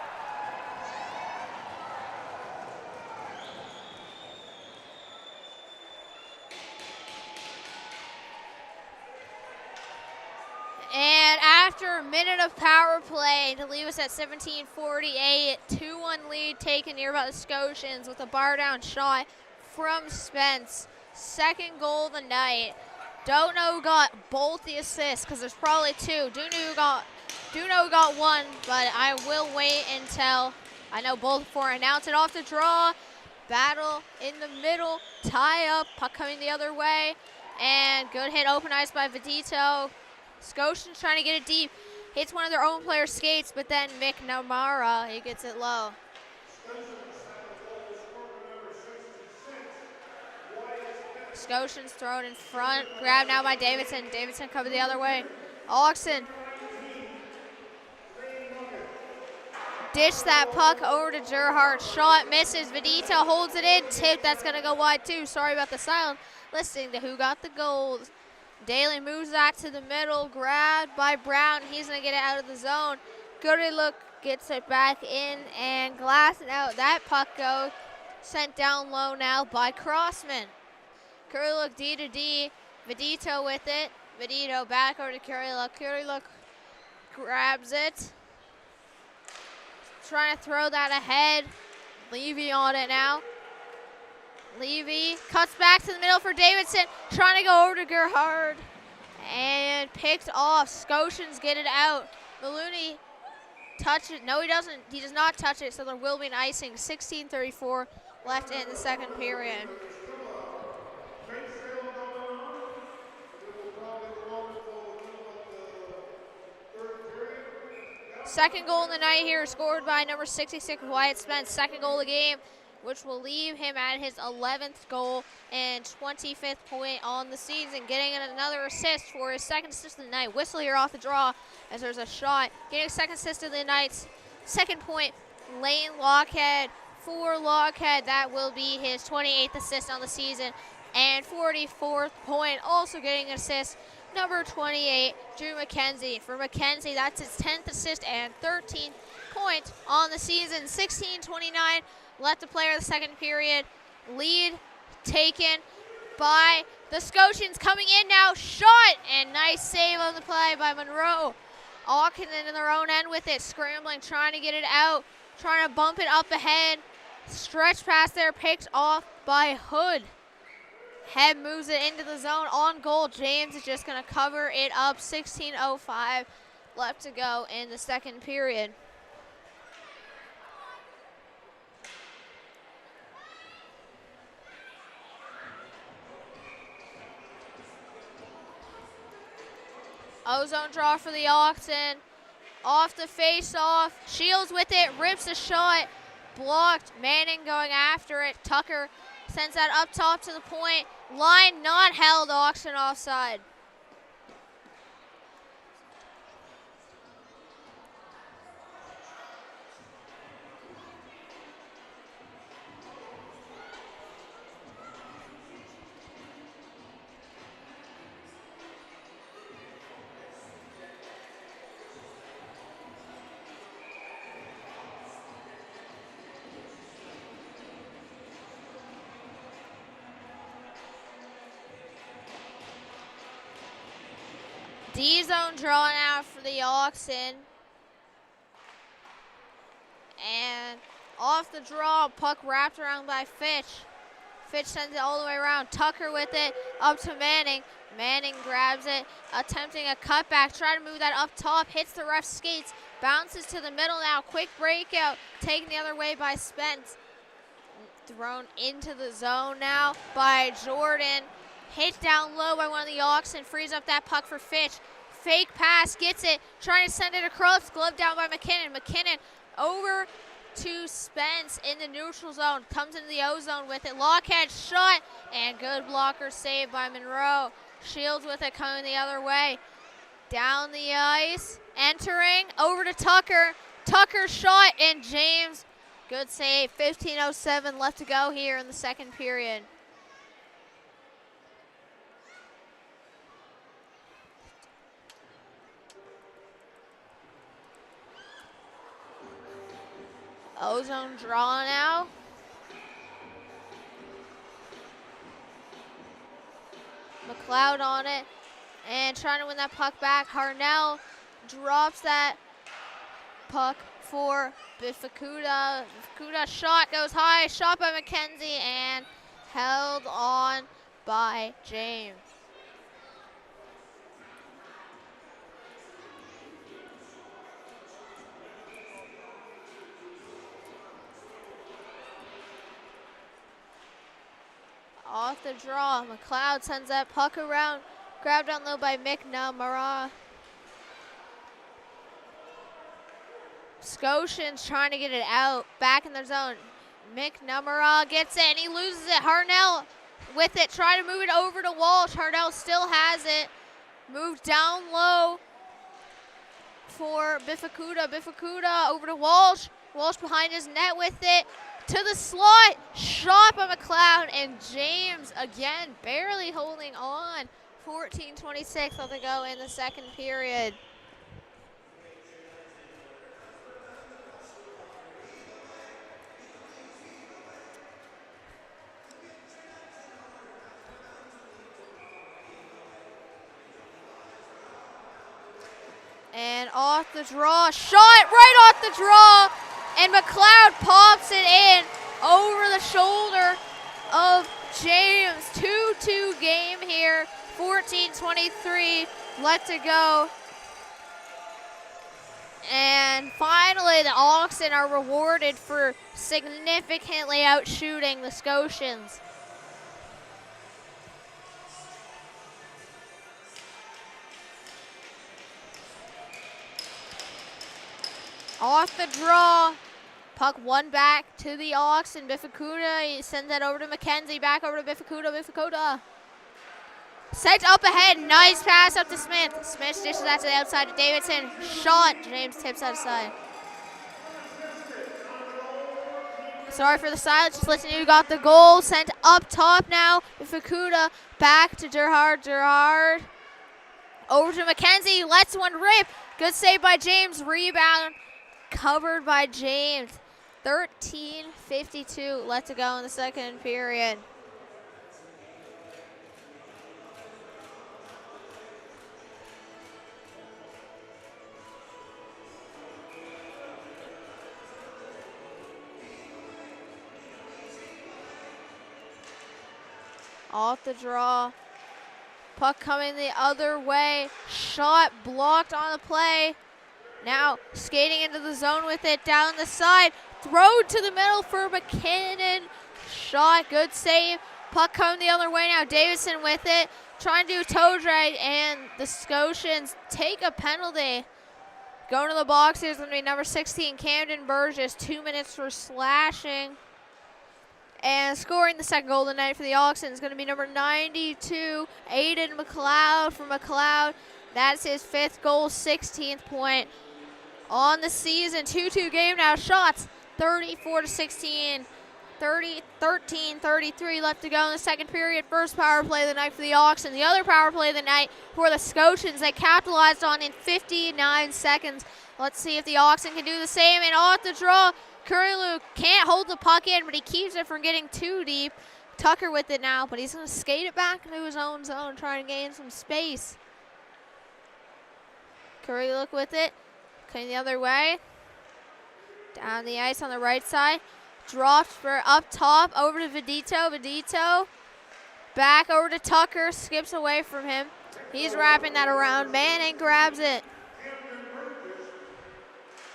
And after a minute of power play to leave us at 17:48, 2-1 lead taken here by the Scotians with a bar down shot from Spence. Second goal of the night. Don't know who got both the assists because there's probably two. Do know who got one, but I will wait until I know both before I announce it. Off the draw, battle in the middle, tie up, puck coming the other way, and good hit open ice by Pictou. Scotians trying to get it deep. Hits one of their own players' skates, but then McNamara, he gets it low. Scotians thrown in front. Grabbed now by Davidson. Davidson covered the other way. Oxen. Dish that puck over to Gerhardt. Shot misses. Pictou holds it in. Tip, that's going to go wide too. Sorry about the silence. Listening to who got the goals. Daly moves that to the middle, grabbed by Brown. He's going to get it out of the zone. Goody look gets it back in and glassing out. That puck goes sent down low now by Crossman. Curry look D to D. Pictou with it. Pictou back over to Curry look. Curry look grabs it. Trying to throw that ahead. Levy on it now. Levy cuts back to the middle for Davidson, trying to go over to Gerhard, and picked off. Scotians get it out. Maloney touch it. No, he doesn't. He does not touch it, so there will be an icing. 16:34 left in the second period. Second goal in the night here scored by number 66, Wyatt Spence. Second goal of the game, which will leave him at his 11th goal and 25th point on the season. Getting another assist for his second assist of the night. Whistle here off the draw as there's a shot. Getting a second assist of the night's second point, Lane Lockhead for Lockhead. That will be his 28th assist on the season and 44th point. Also getting an assist, number 28, Drew McKenzie. For McKenzie, that's his 10th assist and 13th point on the season. 16:29 left to play in the second period. Lead taken by the Scotians. Coming in now, shot, and nice save on the play by Monroe. Oxen in their own end with it, scrambling, trying to get it out, trying to bump it up ahead. Stretch pass there, picked off by Hood. Head moves it into the zone on goal. James is just going to cover it up. 16:05 left to go in the second period. Ozone draw for the Oxen. Off the face-off. Shields with it, rips a shot. Blocked. Manning going after it. Tucker sends that up top to the point. Line not held. Oxen offside. D-zone drawn out for the Oxen. And off the draw, puck wrapped around by Fitch. Fitch sends it all the way around. Tucker with it, up to Manning. Manning grabs it, attempting a cutback, trying to move that up top, hits the ref's skates, bounces to the middle now. Quick breakout, taken the other way by Spence. Thrown into the zone now by Jordan. Hit down low by one of the Oxen, frees up that puck for Fitch. Fake pass, gets it, trying to send it across, glove down by McKinnon. McKinnon over to Spence in the neutral zone, comes into the O-zone with it. Lockhead shot, and good blocker save by Monroe. Shields with it, coming the other way. Down the ice, entering, over to Tucker. Tucker shot, and James, good save. 15:07 left to go here in the second period. Ozone draw now. McLeod on it and trying to win that puck back. Harnell drops that puck for Bifakuda. Bifakuda shot goes high, shot by McKenzie and held on by James. Off the draw, McLeod sends that puck around, grabbed down low by McNamara. Scotians trying to get it out, back in their zone. McNamara gets it and he loses it. Harnell with it, trying to move it over to Walsh. Harnell still has it. Moved down low for Bifakuda. Bifakuda over to Walsh. Walsh behind his net with it. To the slot, shot by McLeod, and James again barely holding on. 14:26 left to go in the second period. And off the draw, shot right off the draw. And McLeod pops it in over the shoulder of James. 2-2 game here. 14:23 left to go And finally, the Oxen are rewarded for significantly outshooting the Scotians. Off the draw. Puck one back to the Oxen. Bifakuda, he sends that over to McKenzie. Back over to Bifakuda. Bifakuda. Sent up ahead. Nice pass up to Smith. Smith dishes that to the outside to Davidson. Shot. James tips outside. Sorry for the silence. Just listening. You got the goal. Sent up top now. Bifakuda back to Gerhard. Gerhard. Over to McKenzie. Lets one rip. Good save by James. Rebound. Covered by James. 13:52 left to go in the second period. Off the draw. Puck coming the other way. Shot blocked on the play. Now skating into the zone with it down the side. Throw to the middle for McKinnon. Shot, good save. Puck coming the other way now. Davidson with it. Trying to do a toe drag, and the Scotians take a penalty. Going to the box here is going to be number 16, Camden Burgess. 2 minutes for slashing. And scoring the second goal of the night for the Oxen is going to be number 92, Aiden McLeod for McLeod. That's his 5th goal, 16th point on the season. 2-2 game now. Shots 34-16, 13-33 left to go in the second period. First power play of the night for the Oxen. The other power play of the night for the Scotians. They capitalized on in 59 seconds. Let's see if the Oxen can do the same. And off the draw, Curlew can't hold the puck in, but he keeps it from getting too deep. Tucker with it now, but he's going to skate it back into his own zone, trying to gain some space. Curlew with it, coming the other way. Down the ice on the right side. Dropped for up top, over to Vedito. Vedito back over to Tucker, skips away from him. He's wrapping that around. Manning grabs it.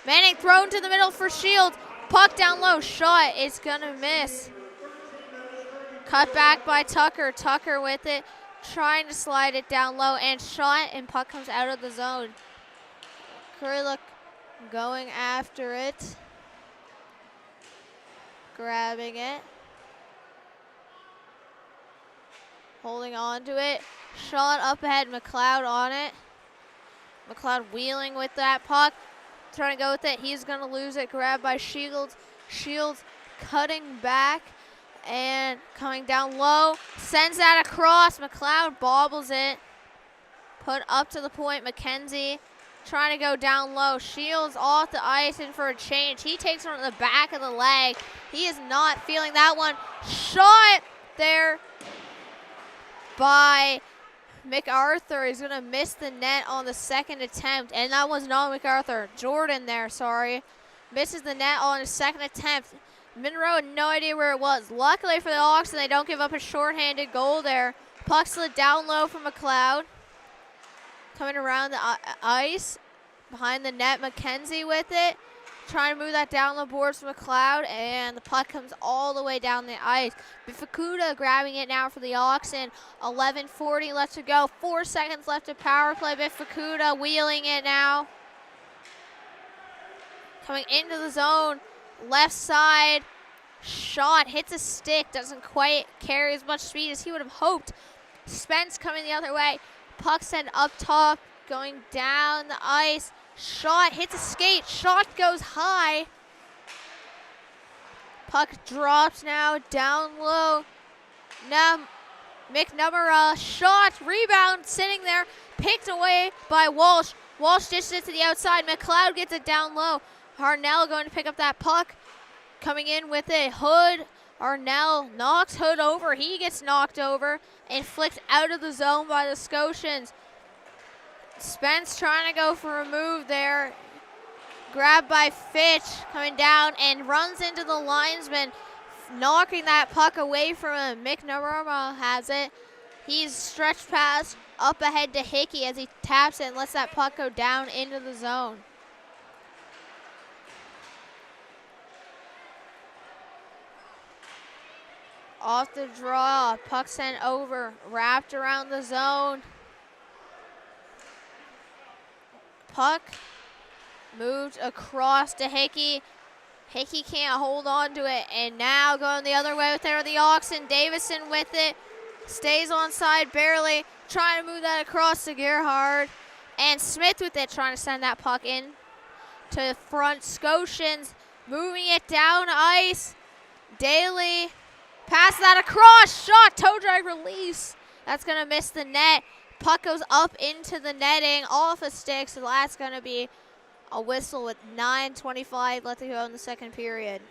Manning thrown to the middle for Shields. Puck down low, shot, it's gonna miss. Cut back by Tucker. Tucker with it, trying to slide it down low, and shot, and puck comes out of the zone. Curlew going after it. Grabbing it. Holding on to it. Shot up ahead, McLeod on it. McLeod wheeling with that puck. Trying to go with it. He's going to lose it. Grabbed by Shields. Shields cutting back and coming down low. Sends that across. McLeod bobbles it. Put up to the point. McKenzie trying to go down low. Shields off the ice in for a change. He takes one to the back of the leg. He is not feeling that one. Shot there by MacArthur. Is going to miss the net on the second attempt, and that was not MacArthur. Jordan there, sorry. Misses the net on his second attempt. Monroe had no idea where it was. Luckily for the Oxen, they don't give up a shorthanded goal there. Puck slid down low from McLeod. Coming around the ice, behind the net, McKenzie with it. Trying to move that down the boards for McLeod, and the puck comes all the way down the ice. Bifakuda grabbing it now for the Oxen. 11:40 left to go. 4 seconds left to power play. Bifakuda wheeling it now. Coming into the zone. Left side. Shot. Hits a stick. Doesn't quite carry as much speed as he would have hoped. Spence coming the other way. Puck sent up top. Going down the ice. Shot, hits a skate, shot goes high. Puck drops now, down low. Now McNamara, shot, rebound, sitting there, picked away by Walsh. Walsh dishes it to the outside, McLeod gets it down low. Harnell going to pick up that puck. Coming in with it, Hood. Harnell knocks Hood over, he gets knocked over and flicked out of the zone by the Scotians. Spence trying to go for a move there. Grabbed by Fitch, coming down and runs into the linesman, knocking that puck away from him. McNamara has it. He's stretched past up ahead to Hickey as he taps it and lets that puck go down into the zone. Off the draw, puck sent over, wrapped around the zone. Puck moved across to Hickey. Hickey can't hold on to it, and now going the other way with there the Oxen. Davison with it, stays on side barely, trying to move that across to Gerhard. And Smith with it, trying to send that puck in to the front. Scotians moving it down ice. Daly, pass that across, shot, toe drag release. That's gonna miss the net. Puck goes up into the netting, off a stick, so that's gonna be a whistle with 9:25 left to go in the second period.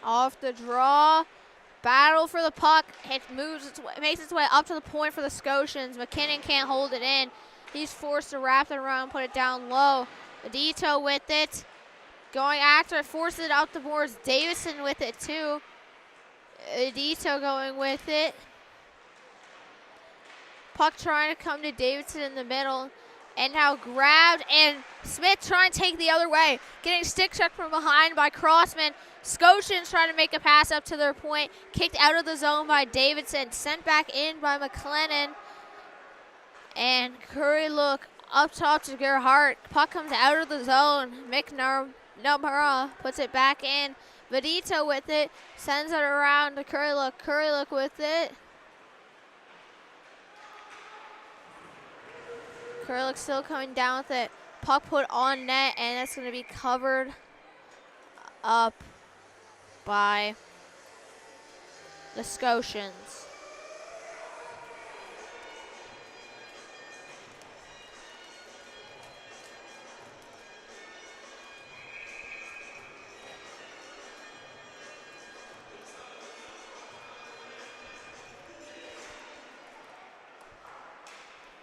Off the draw, battle for the puck. It moves, makes its way up to the point for the Scotians. McKinnon can't hold it in. He's forced to wrap it around, put it down low. Adito with it. Going after it, forces it out the boards. Davison with it too. Adito going with it. Puck trying to come to Davidson in the middle. And now grabbed, and Smith trying to take the other way. Getting stick checked from behind by Crossman. Scotians trying to make a pass up to their point. Kicked out of the zone by Davidson. Sent back in by McLennan. And Curry look up top to Gerhardt. Puck comes out of the zone. McNamara puts it back in. Vadito with it. Sends it around to Curry look. Curry look with it. Curlick still coming down with it. Puck put on net, and it's going to be covered up by the Scotians.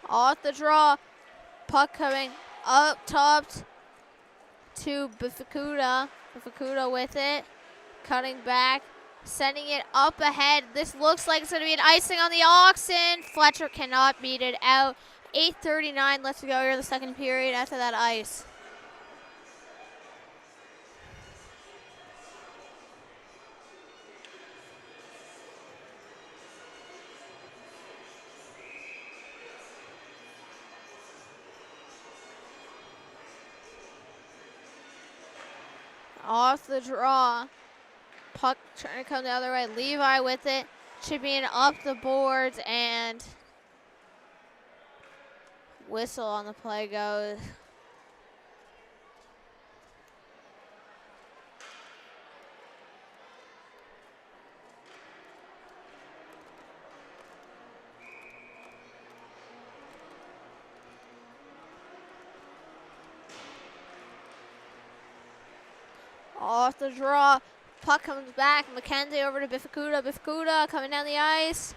Off the draw. Puck coming up top to Bifakuda. Bifakuda with it. Cutting back. Sending it up ahead. This looks like it's going to be an icing on the Oxen. Fletcher cannot beat it out. 8:39 left to go here in the second period after that ice. Off the draw. Puck trying to come the other way. Levi with it. Chipping up the boards, and whistle on the play goes. Off the draw. Puck comes back. McKenzie over to Bifakuda. Bifakuda coming down the ice.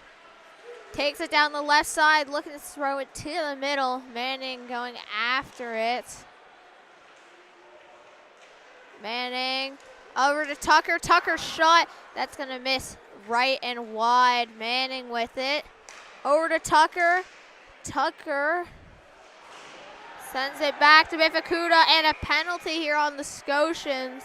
Takes it down the left side. Looking to throw it to the middle. Manning going after it. Manning over to Tucker. Tucker shot. That's going to miss right and wide. Manning with it. Over to Tucker. Tucker sends it back to Bifakuda, and a penalty here on the Scotians.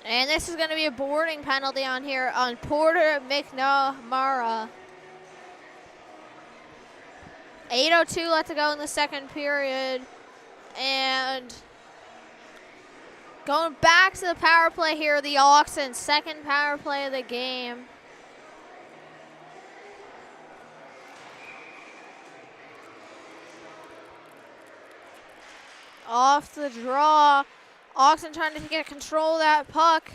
And this is going to be a boarding penalty on here on Porter McNamara. 8:02 left to go in the second period. And going back to the power play here, the Oxen, second power play of the game. Off the draw. Oxen trying to get control of that puck.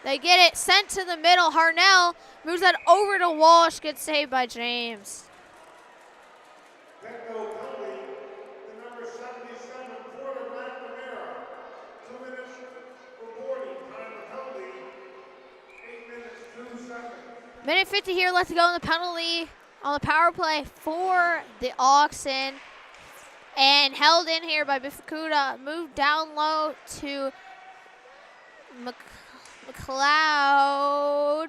They get it sent to the middle. Harnell moves that over to Walsh. Gets saved by James. Pictou penalty, the number 77 for the McNamara. 2 minutes for boarding. Time of penalty, 8 minutes, 2 seconds. Minute 50 here left to go in the penalty on the power play for the Oxen. And held in here by Bifakuda. Moved down low to McLeod.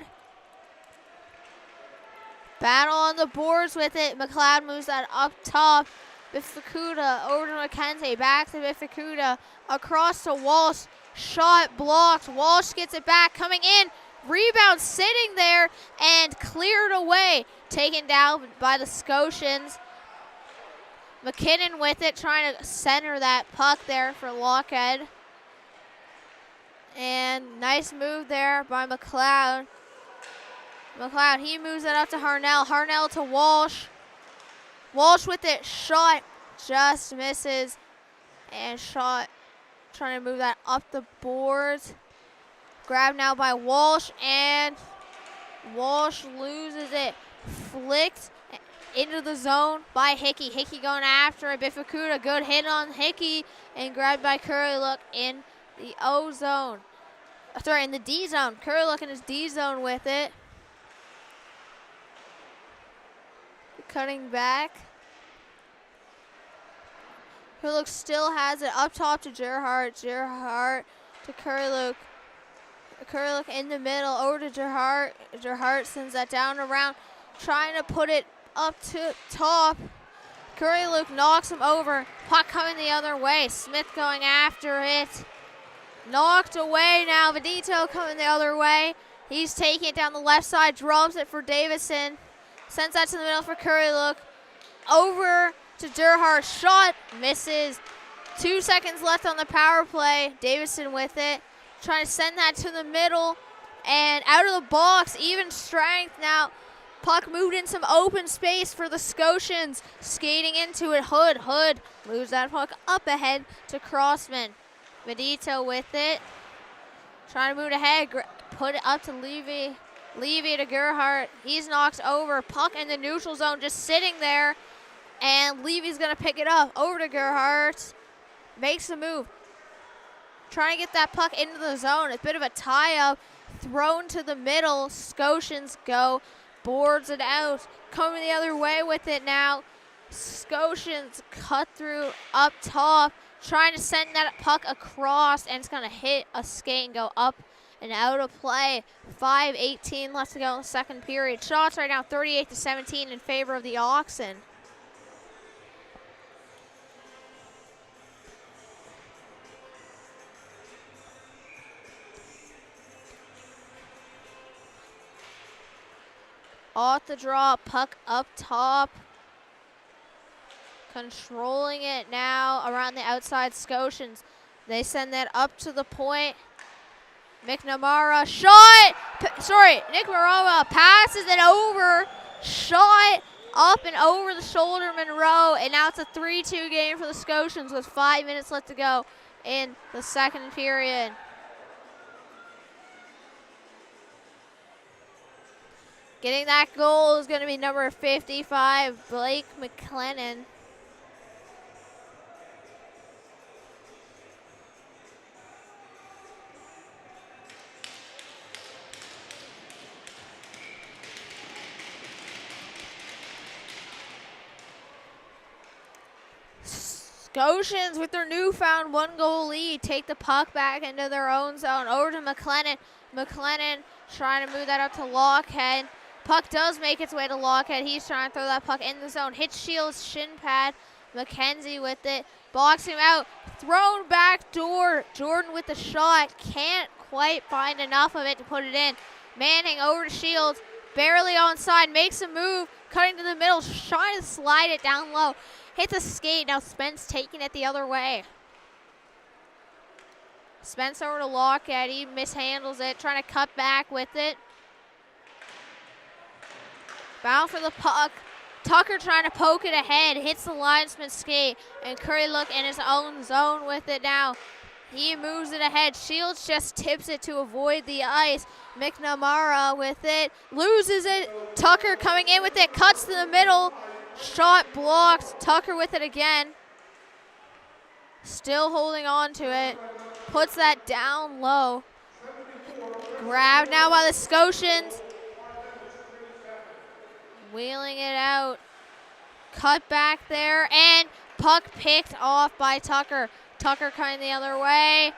Battle on the boards with it. McLeod moves that up top. Bifakuda over to McKenzie. Back to Bifakuda. Across to Walsh. Shot blocked. Walsh gets it back. Coming in. Rebound sitting there and cleared away. Taken down by the Scotians. McKinnon with it, trying to center that puck there for Lockhead. And nice move there by McLeod. McLeod, he moves it up to Harnell. Harnell to Walsh. Walsh with it, shot, just misses. And shot, trying to move that up the boards. Grabbed now by Walsh, and Walsh loses it. Flicked into the zone by Hickey. Hickey going after it. Bifakuda, good hit on Hickey, and grabbed by Curry Look in the O zone. Sorry, in the D zone. Curry Look in his D zone with it. Cutting back. Curry Look still has it up top to Gerhardt. Gerhardt to Curry Look. Curry Look in the middle over to Gerhardt. Gerhardt sends that down around, trying to put it up to top. Curry Luke knocks him over. Puck coming the other way. Smith going after it. Knocked away now. Vedito coming the other way. He's taking it down the left side. Drops it for Davison. Sends that to the middle for Curry Luke. Over to Gerhardt. Shot. Misses. 2 seconds left on the power play. Davison with it. Trying to send that to the middle. And out of the box. Even strength now. Puck moved in some open space for the Scotians. Skating into it. Hood. Hood moves that puck up ahead to Crossman. Medito with it. Trying to move ahead. Put it up to Levy. Levy to Gerhardt. He's knocked over. Puck in the neutral zone just sitting there. And Levy's going to pick it up. Over to Gerhardt. Makes the move. Trying to get that puck into the zone. A bit of a tie-up. Thrown to the middle. Scotians go. Boards it out. Coming the other way with it now. Scotians cut through up top. Trying to send that puck across. And it's going to hit a skate and go up and out of play. 5:18 left to go in the second period. Shots right now 38-17 in favor of the Oxen. Off the draw, puck up top. Controlling it now around the outside Scotians. They send that up to the point. McNamara, shot! Nick Maroma passes it over. Shot up and over the shoulder, Monroe. And now it's a 3-2 game for the Scotians with 5 minutes left to go in the second period. Getting that goal is going to be number 55, Blake McLennan. Scotians with their newfound 1-goal lead take the puck back into their own zone. Over to McLennan. McLennan trying to move that up to Lockhead. Puck does make its way to Lockhead. He's trying to throw that puck in the zone. Hits Shields' shin pad. McKenzie with it. Boxing him out. Thrown back door. Jordan with the shot. Can't quite find enough of it to put it in. Manning over to Shields. Barely onside. Makes a move. Cutting to the middle. Trying to slide it down low. Hits a skate. Now Spence taking it the other way. Spence over to Lockhead. He mishandles it. Trying to cut back with it. Bound for the puck. Tucker trying to poke it ahead. Hits the linesman skate. And Curry Look in his own zone with it now. He moves it ahead. Shields just tips it to avoid the ice. McNamara with it. Loses it. Tucker coming in with it. Cuts to the middle. Shot blocked. Tucker with it again. Still holding on to it. Puts that down low. Grabbed now by the Scotians. Wheeling it out. Cut back there, and puck picked off by Tucker. Tucker coming the other way.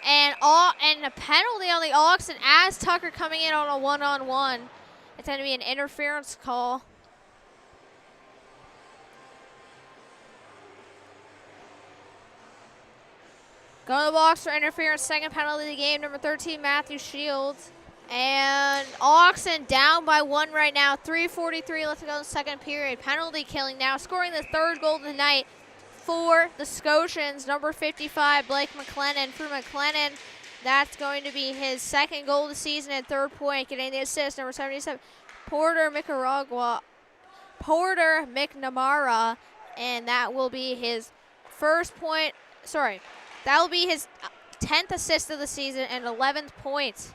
And a penalty on the Oxen as Tucker coming in on a one-on-one. It's going to be an interference call. Going to the box for interference, second penalty of the game, number 13, Matthew Shields. And Oxen down by 1 right now, 3:43 left to go in the second period. Penalty killing now, scoring the third goal of the night for the Scotians, number 55, Blake McLennan. For McLennan, that's going to be his second goal of the season and third point, getting the assist, number 77, Porter McNamara, and that will be his that will be his 10th assist of the season and 11th point.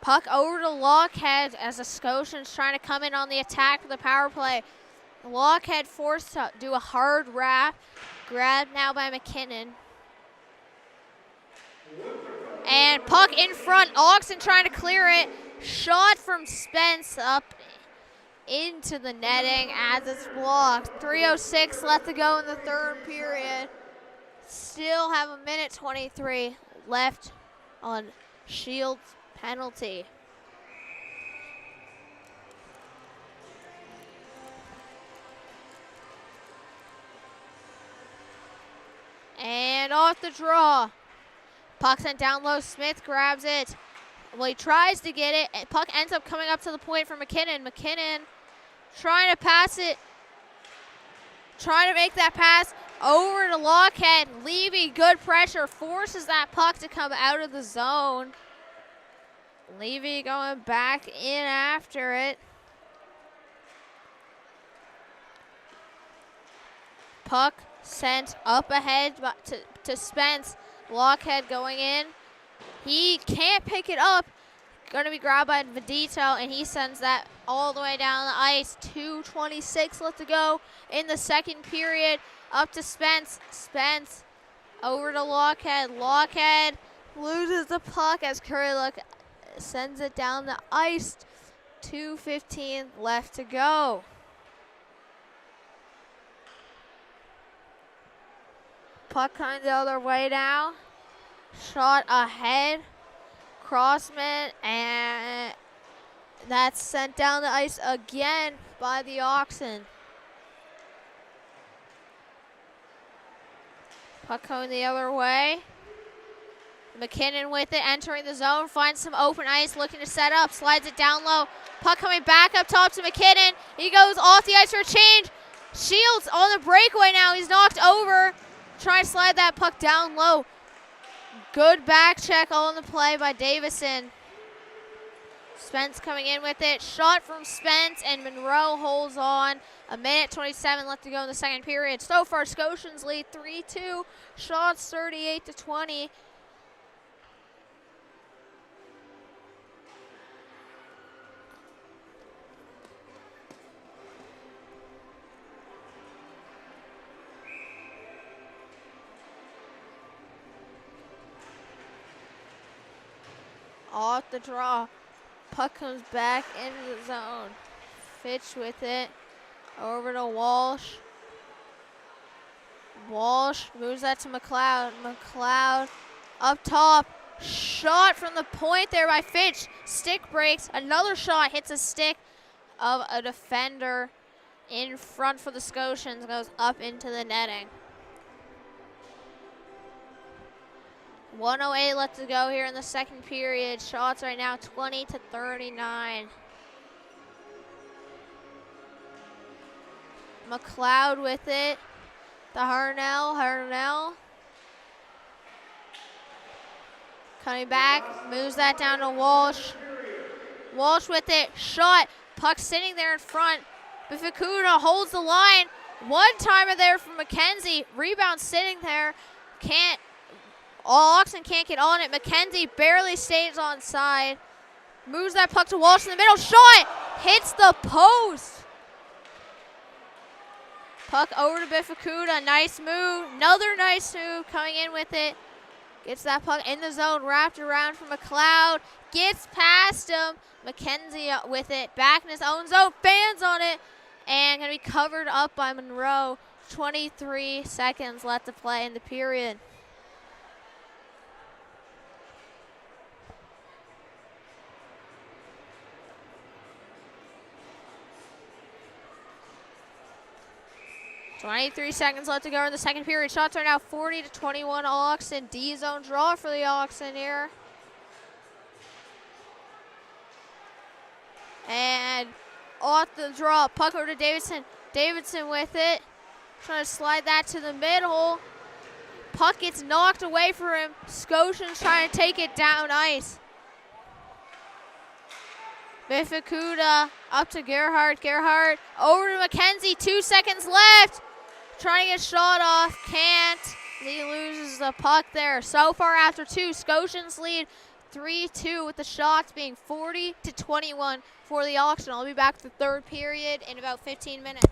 Puck over to Lockhead as the Scotians trying to come in on the attack for the power play. Lockhead forced to do a hard wrap. Grabbed now by McKinnon. And puck in front. Oxen trying to clear it. Shot from Spence up into the netting as it's blocked. 3:06 left to go in the third period. Still have a minute 23 left on Shields' penalty. And off the draw. Puck sent down low. Smith grabs it. Well, he tries to get it. And puck ends up coming up to the point for McKinnon. McKinnon trying to pass it. Trying to make that pass over to Lockhead. Levy, good pressure. Forces that puck to come out of the zone. Levy going back in after it. Puck sent up ahead to Spence. Lockhead going in. He can't pick it up. Going to be grabbed by Vedito, and he sends that all the way down the ice. 2:26 left to go in the second period. Up to Spence. Spence over to Lockhead. Lockhead loses the puck as Currylook sends it down the ice. 2:15 left to go. Puck coming the other way now. Shot ahead. Crossman, and that's sent down the ice again by the Oxen. Puck coming the other way. McKinnon with it, entering the zone, finds some open ice, looking to set up, slides it down low. Puck coming back up top to McKinnon. He goes off the ice for a change. Shields on the breakaway now. He's knocked over. Try to slide that puck down low. Good back check on the play by Davison. Spence coming in with it. Shot from Spence, and Monroe holds on. A minute 27 left to go in the second period. So far, Scotians lead 3-2. Shots 38-20. Off the draw. Puck comes back into the zone. Fitch with it. Over to Walsh. Walsh moves that to McLeod. McLeod up top. Shot from the point there by Fitch. Stick breaks. Another shot hits a stick of a defender in front for the Scotians. Goes up into the netting. 1:08 left to go here in the second period. Shots right now 20-39. McLeod with it. The Harnell. Coming back, moves that down to Walsh. Walsh with it, shot. Puck sitting there in front. Bifakuda holds the line. One timer there from McKenzie. Rebound sitting there. Oxen can't get on it. McKenzie barely stays on side. Moves that puck to Walsh in the middle. Shot! Hits the post. Puck over to Bifakuda. Nice move. Another nice move coming in with it. Gets that puck in the zone, wrapped around from McLeod. Gets past him. McKenzie with it, back in his own zone, fans on it, and going to be covered up by Monroe. 23 seconds left to play in the period. .23 seconds left to go in the second period. Shots are now 40-21 Oxen. D-zone draw for the Oxen here. And off the draw, puck over to Davidson. Davidson with it. Trying to slide that to the middle. Puck gets knocked away from him. Scotians trying to take it down ice. Bifakuda up to Gerhardt. Gerhardt over to McKenzie. 2 seconds left. Trying to get shot off. Can't. He loses the puck there. So far after 2, Scotians lead 3-2 with the shots being 40-21 for the Oxen. I'll be back for the third period in about 15 minutes.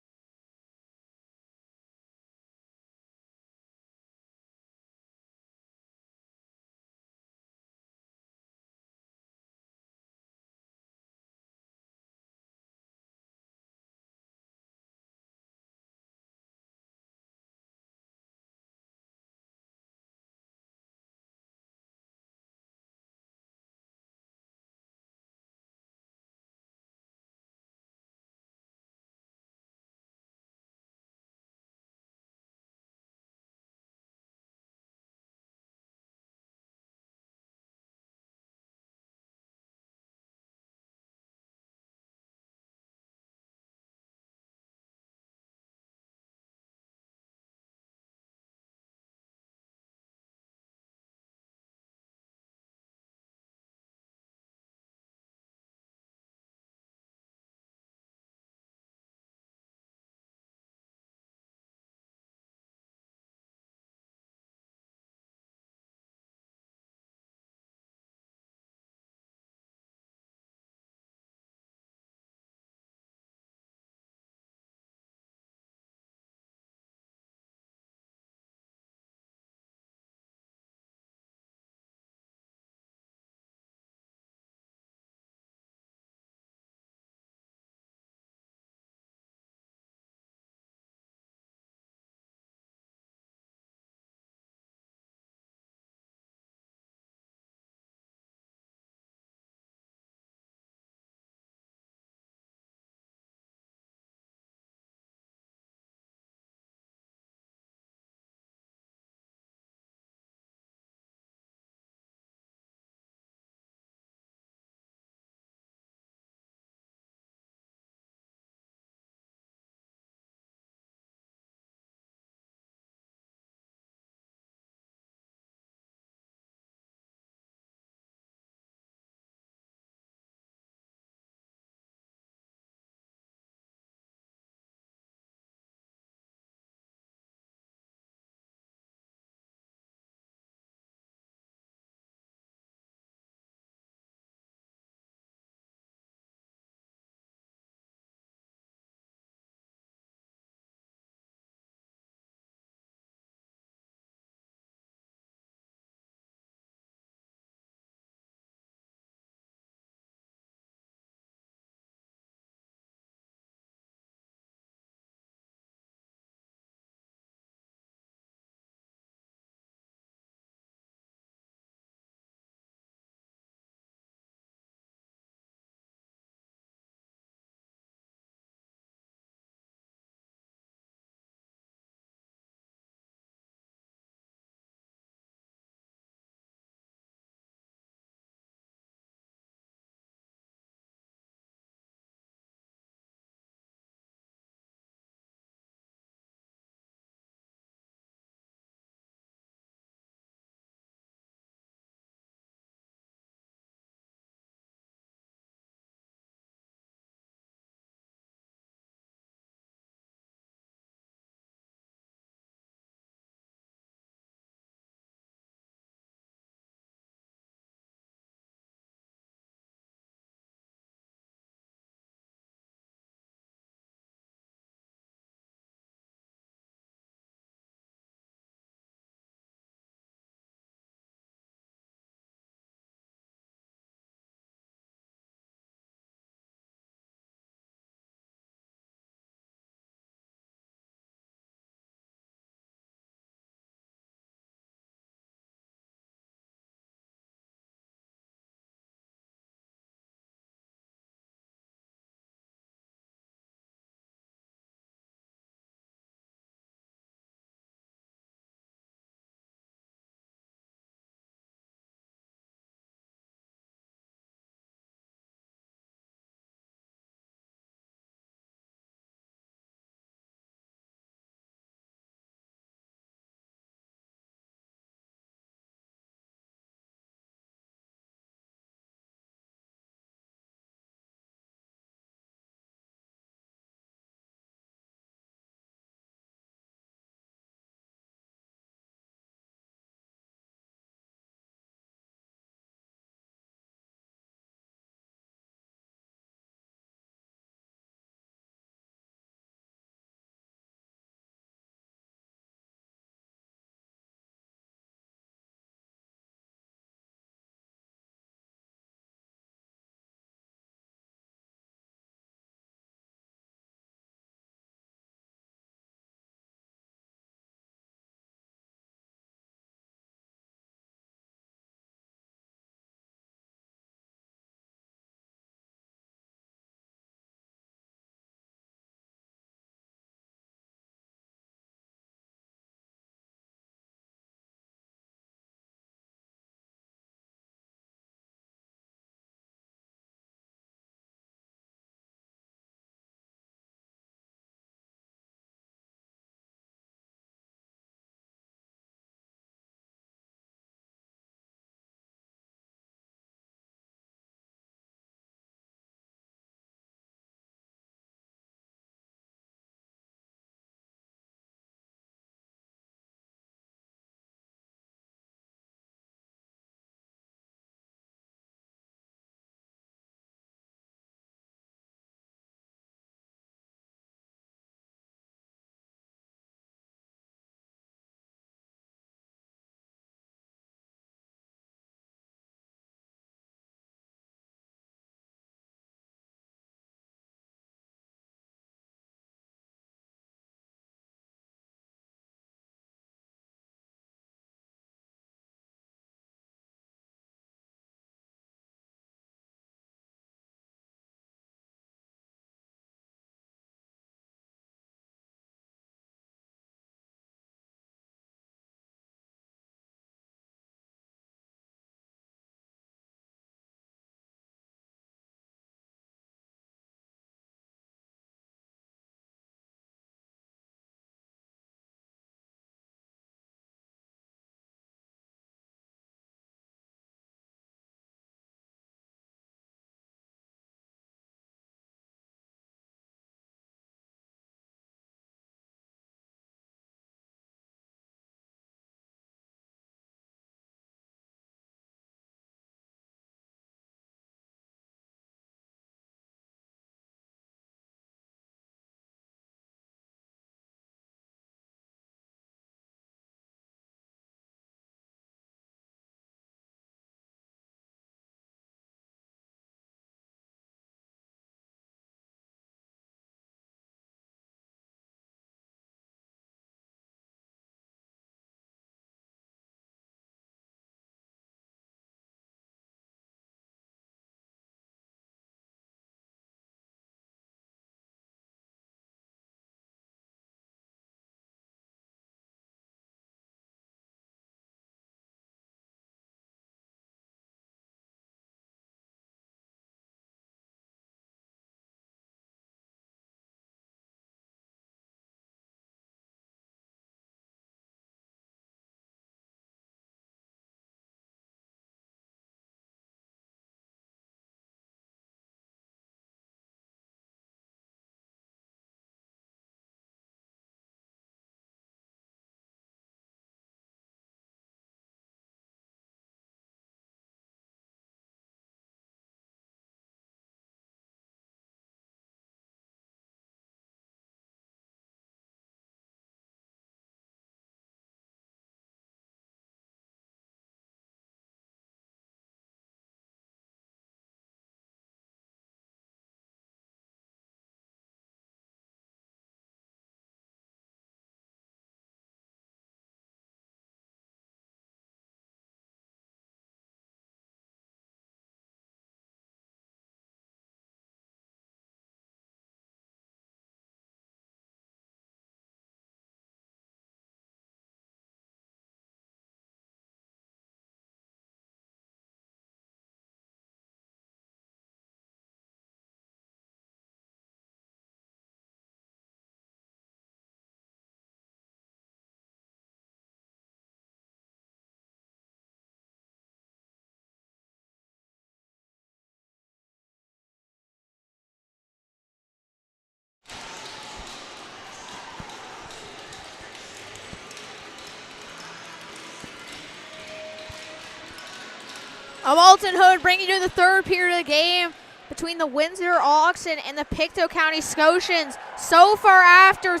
A Alton Hood bringing you the third period of the game between the Windsor Oxen and the Pictou County Scotians. So far after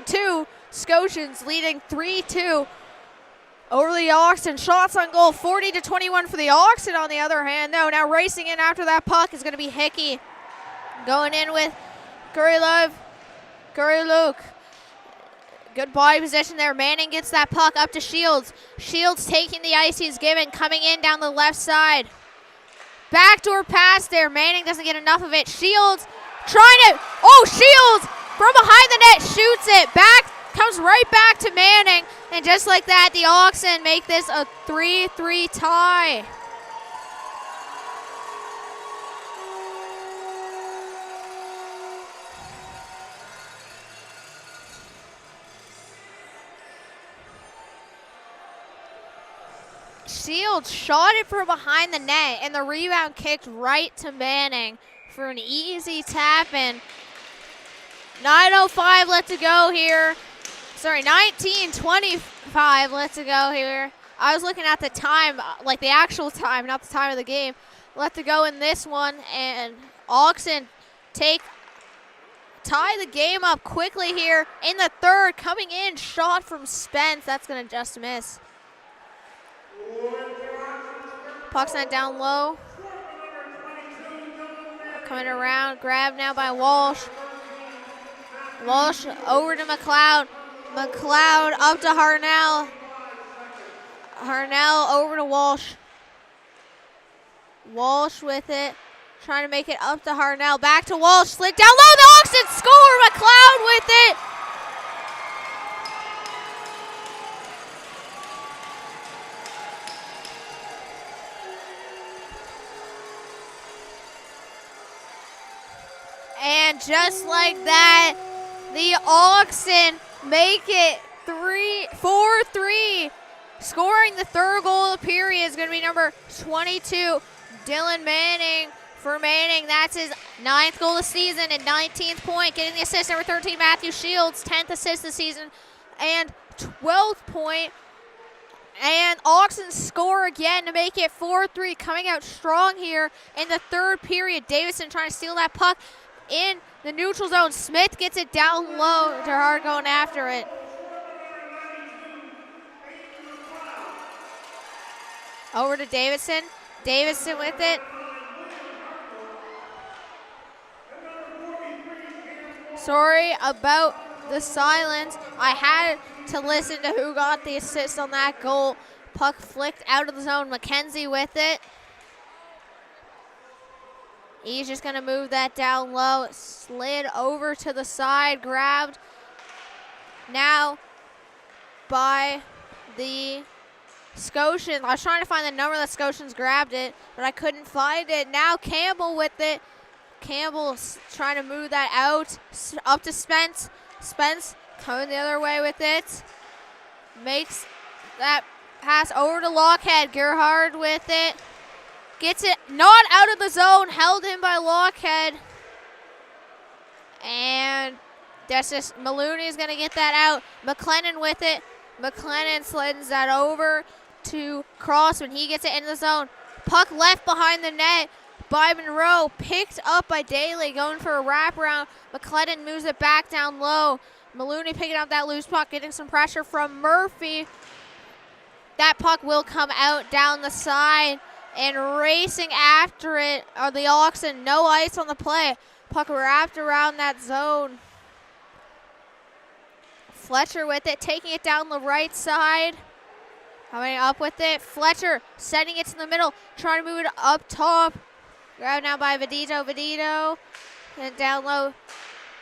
two, Scotians leading 3-2 over the Oxen. Shots on goal, 40-21 for the Oxen on the other hand. No, now racing in after that puck is going to be Hickey. Going in with Curry Luke. Good body position there. Manning gets that puck up to Shields. Shields taking the ice he's given, coming in down the left side. Backdoor pass there. Manning doesn't get enough of it. Shields Shields from behind the net shoots it. Comes right back to Manning. And just like that, the Oxen make this a 3-3 tie. Shields shot it from behind the net, and the rebound kicked right to Manning for an easy tap-in. 9:05 left to go here. 19:25 left to go here. I was looking at the time, like the actual time, not the time of the game. Left to go in this one, and Oxen tie the game up quickly here in the third. Coming in, shot from Spence. That's going to just miss. Puck sent down low. Coming around, grabbed now by Walsh. Walsh over to McLeod. McLeod up to Harnell. Harnell over to Walsh. Walsh with it. Trying to make it up to Harnell. Back to Walsh. Slid down low. The Oxen score. McLeod with it. And just like that, the Oxen make it 4-3. Scoring the third goal of the period is going to be number 22, Dylan Manning. For Manning, that's his 9th goal of the season and 19th point. Getting the assist, number 13, Matthew Shields, 10th assist this season and 12th point. And Oxen score again to make it 4-3, coming out strong here in the third period. Davison trying to steal that puck in the neutral zone. Smith gets it down low. Gerhard going after it. Over to Davidson. Davidson with it. Sorry about the silence. I had to listen to who got the assist on that goal. Puck flicked out of the zone. McKenzie with it. He's just going to move that down low. Slid over to the side. Grabbed now by the Scotians. I was trying to find the number that Scotians grabbed it, but I couldn't find it. Now Campbell with it. Campbell's trying to move that out. Up to Spence. Spence coming the other way with it. Makes that pass over to Lockhead. Gerhard with it. Gets it not out of the zone. Held in by Lockhead. And that's just Maloney is going to get that out. McLennan with it. McLennan slides that over to Crossman. He gets it in the zone. Puck left behind the net by Monroe. Picked up by Daly. Going for a wraparound. McLennan moves it back down low. Maloney picking up that loose puck. Getting some pressure from Murphy. That puck will come out down the side. And racing after it are the Oxen. No ice on the play. Puck wrapped around that zone. Fletcher with it, taking it down the right side. Coming up with it. Fletcher sending it to the middle. Trying to move it up top. Grabbed now by Vedito. Vedito. And down low.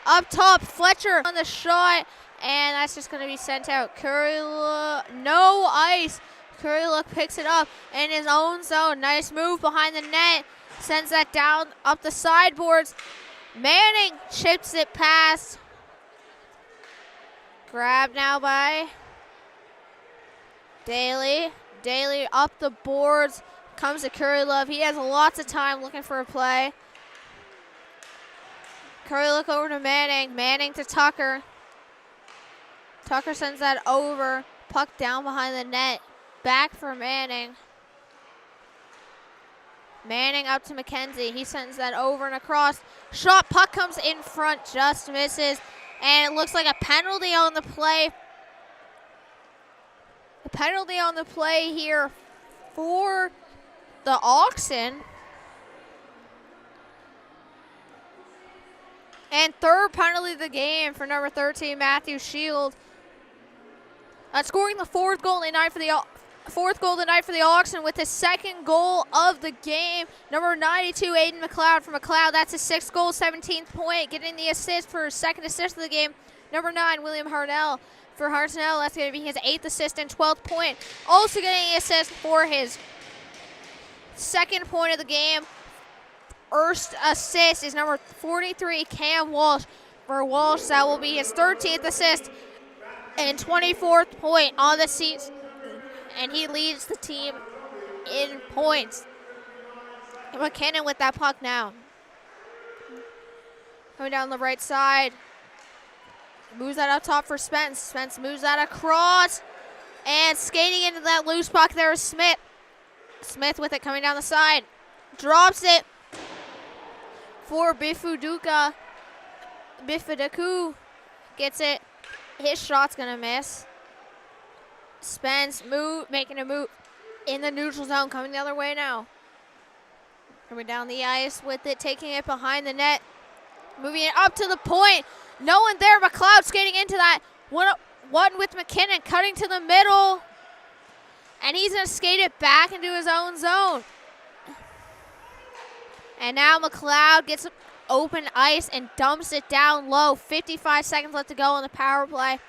Up top, Fletcher on the shot. And that's just going to be sent out. No ice. Currylook picks it up in his own zone. Nice move behind the net. Sends that down up the sideboards. Manning chips it past. Grabbed now by Daly. Daly up the boards. Comes to Currylove. He has lots of time looking for a play. Currylook over to Manning. Manning to Tucker. Tucker sends that over. Puck down behind the net. Back for Manning. Manning up to McKenzie. He sends that over and across. Shot, puck comes in front, just misses. And it looks like a penalty on the play. A penalty on the play here for the Oxen. And third penalty of the game for number 13, Matthew Shield. Scoring the fourth goal tonight for the Oxen with his second goal of the game. Number 92, Aiden McLeod from McLeod. That's his sixth goal, 17th point. Getting the assist for his second assist of the game. Number 9, William Harnell for Hartnell. That's going to be his 8th assist and 12th point. Also getting the assist for his second point of the game. First assist is number 43, Cam Walsh for Walsh. That will be his 13th assist and 24th point on the season. And he leads the team in points. McKinnon with that puck now. Coming down the right side. Moves that up top for Spence. Spence moves that across. And skating into that loose puck there is Smith. Smith with it coming down the side. Drops it for Bifuduka. Bifudaku gets it. His shot's going to miss. Spence making a move in the neutral zone, coming the other way now. Coming down the ice with it, taking it behind the net. Moving it up to the point. No one there. McLeod skating into that. One with McKinnon cutting to the middle. And he's going to skate it back into his own zone. And now McLeod gets open ice and dumps it down low. 55 seconds left to go on the power play.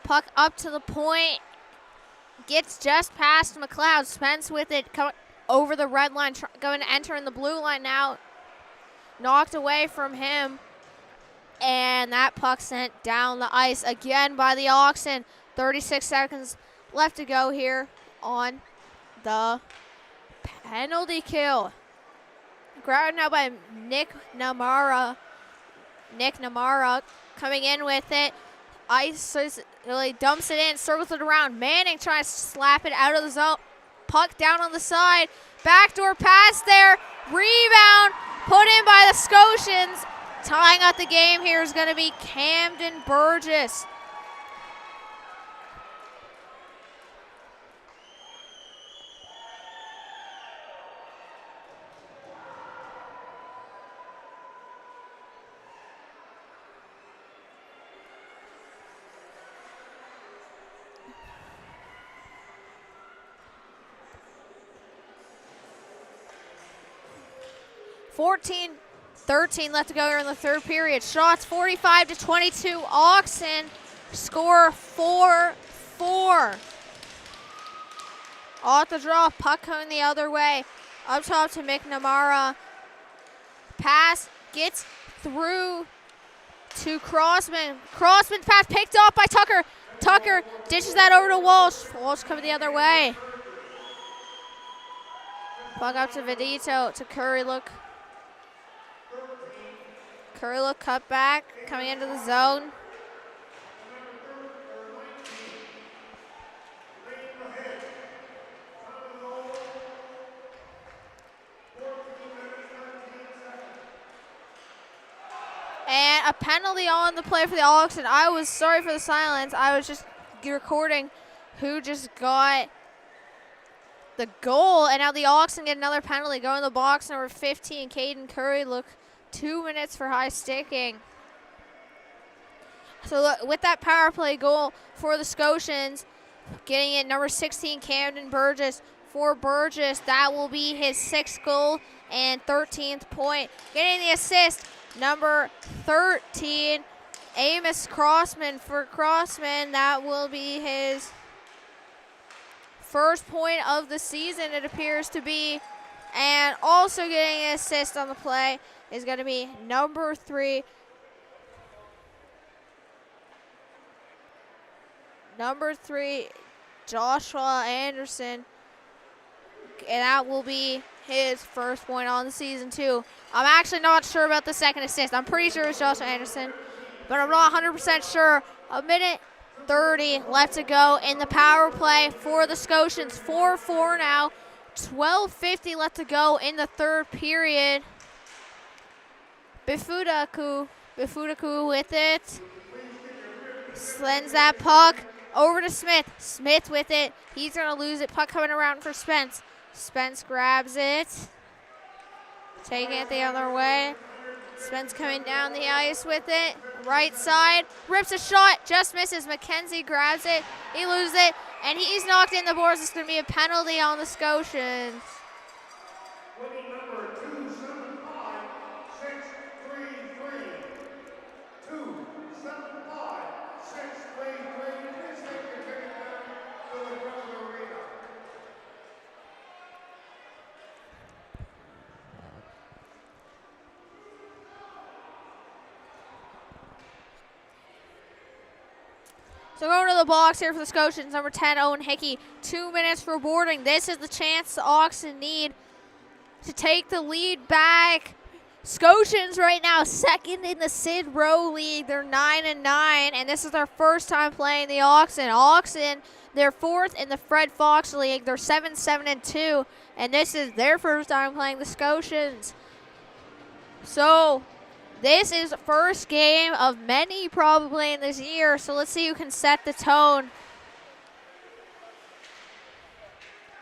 Puck up to the point. Gets just past McLeod. Spence with it coming over the red line. Going to enter in the blue line now. Knocked away from him. And that puck sent down the ice again by the Oxen. 36 seconds left to go here on the penalty kill. Grabbed now by Nick Namara. Nick Namara coming in with it. Ice really dumps it in, circles it around. Manning trying to slap it out of the zone. Puck down on the side. Backdoor pass there. Rebound put in by the Scotians. Tying up the game here is going to be Camden Burgess. .13 left to go here in the third period. Shots 45-22. Oxen score 4-4. Off the draw, puck coming the other way. Up top to McNamara. Pass gets through to Crossman. Crossman pass picked up by Tucker. Tucker dishes that over to Walsh. Walsh coming the other way. Puck up to Vedito, to Curry look. Curry look cut back, coming into the zone. And a penalty on the play for the Oxen. I was sorry for the silence. I was just recording who just got the goal. And now the Oxen get another penalty. Go in the box, number 15, Caden Curry. Look, 2 minutes for high sticking. So look, with that power play goal for the Scotians, getting it number 16, Camden Burgess. For Burgess, that will be his 6th goal and 13th point. Getting the assist, number 13, Amos Crossman. For Crossman, that will be his first point of the season, it appears to be. And also getting an assist on the play is going to be number 3. Number 3, Joshua Anderson. And that will be his first point on the season, too. I'm actually not sure about the second assist. I'm pretty sure it's Joshua Anderson, but I'm not 100% sure. A minute 30 left to go in the power play for the Scotians. 4-4 now. 12:50 left to go in the third period. Bifutaku with it. Sends that puck over to Smith. Smith with it. He's going to lose it. Puck coming around for Spence. Spence grabs it. Taking it the other way. Spence coming down the ice with it. Right side. Rips a shot. Just misses. McKenzie grabs it. He loses it. And he's knocked in the boards. It's going to be a penalty on the Scotians. Winning number 275-633. 275-633. Please take your ticket down to the front of the arena. So going to the box here for the Scotians, number 10, Owen Hickey. 2 minutes for boarding. This is the chance the Oxen need to take the lead back. Scotians right now second in the Sid Rowe League. They're 9-9, and this is their first time playing the Oxen. Oxen, they're fourth in the Fred Fox League. They're 7-2, and this is their first time playing the Scotians. So this is the first game of many probably in this year, so let's see who can set the tone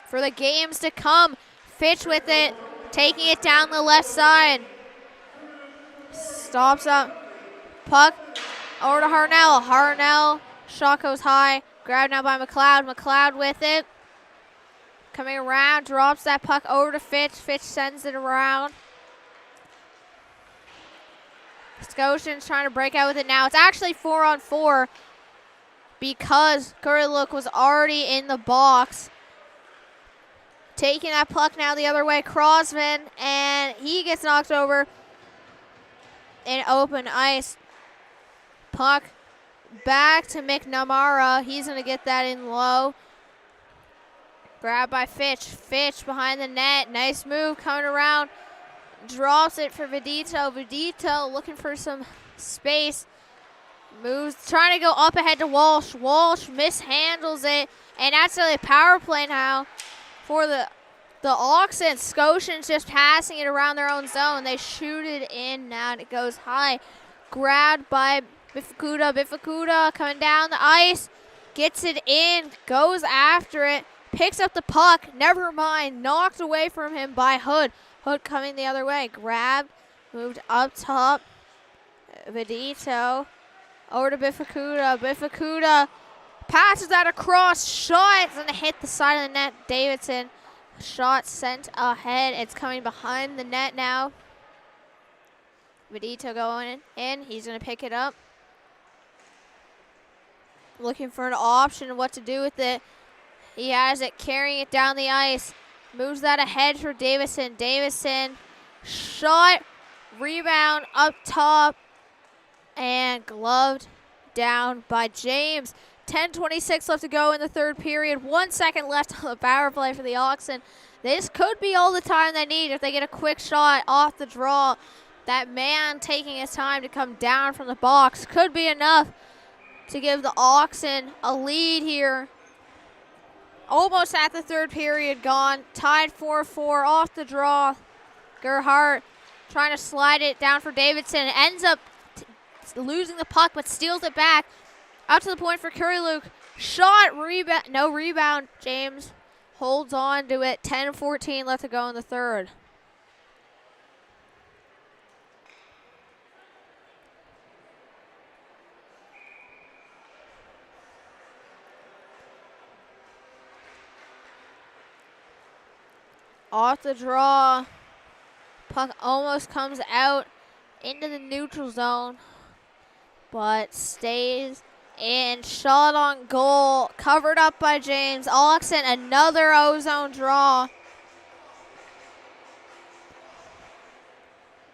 for the games to come. Fitch with it, taking it down the left side. Stops up. Puck over to Harnell. Harnell, shot goes high. Grabbed now by McLeod. McLeod with it. Coming around, drops that puck over to Fitch. Fitch sends it around. Scotians trying to break out with it now. It's actually 4-on-4 because Kuriluk was already in the box. Taking that puck now the other way, Crosman, and he gets knocked over in open ice. Puck back to McNamara. He's going to get that in low. Grabbed by Fitch. Fitch behind the net. Nice move coming around. Drops it for Vedito. Vedito looking for some space. Moves, trying to go up ahead to Walsh. Walsh mishandles it. And that's a power play now for the Oxen. Scotians just passing it around their own zone. They shoot it in now, and it goes high. Grabbed by Bifakuda. Bifakuda coming down the ice. Gets it in. Goes after it. Picks up the puck. Never mind. Knocked away from him by Hood. Hood coming the other way. Grabbed. Moved up top. Vedito. Over to Bifakuda. Bifakuda passes that across. Shot. It's going to hit the side of the net. Davidson. Shot sent ahead. It's coming behind the net now. Vedito going in. He's going to pick it up. Looking for an option of what to do with it. He has it, carrying it down the ice. Moves that ahead for Davison. Davison, shot, rebound up top, and gloved down by James. 10:26 left to go in the third period. 1 second left on the power play for the Oxen. This could be all the time they need if they get a quick shot off the draw. That man taking his time to come down from the box could be enough to give the Oxen a lead here. Almost at the third period gone. Tied 4-4 off the draw. Gerhardt trying to slide it down for Davidson. Ends up losing the puck but steals it back. Out to the point for Kuriluk. Shot, rebound, no rebound. James holds on to it. 10:14 left to go in the third. Off the draw. Puck almost comes out into the neutral zone, but stays in. Shot on goal. Covered up by James. Oxen, another O-zone draw.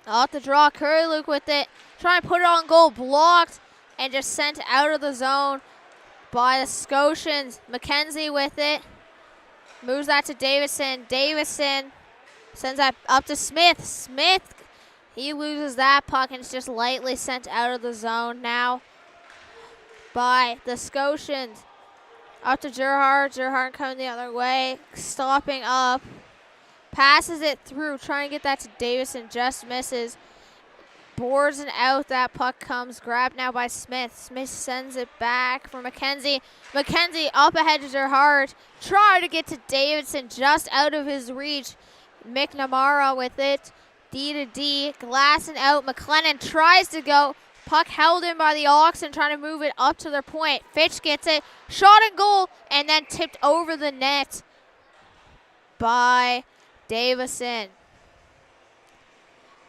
Off the draw. Kuriluk with it. Trying to put it on goal. Blocked and just sent out of the zone by the Scotians. McKenzie with it. Moves that to Davison. Davison sends that up to Smith. Smith, he loses that puck and it's just lightly sent out of the zone now by the Scotians. Up to Gerhardt. Gerhardt coming the other way. Stopping up. Passes it through, trying to get that to Davidson, just misses. Boards and out, that puck comes. Grabbed now by Smith. Smith sends it back for McKenzie. McKenzie up ahead to her heart. Try to get to Davidson, just out of his reach. McNamara with it. D to D, glassing out. McLennan tries to go. Puck held in by the Oxen, trying to move it up to their point. Fitch gets it. Shot and goal, and then tipped over the net by Davison.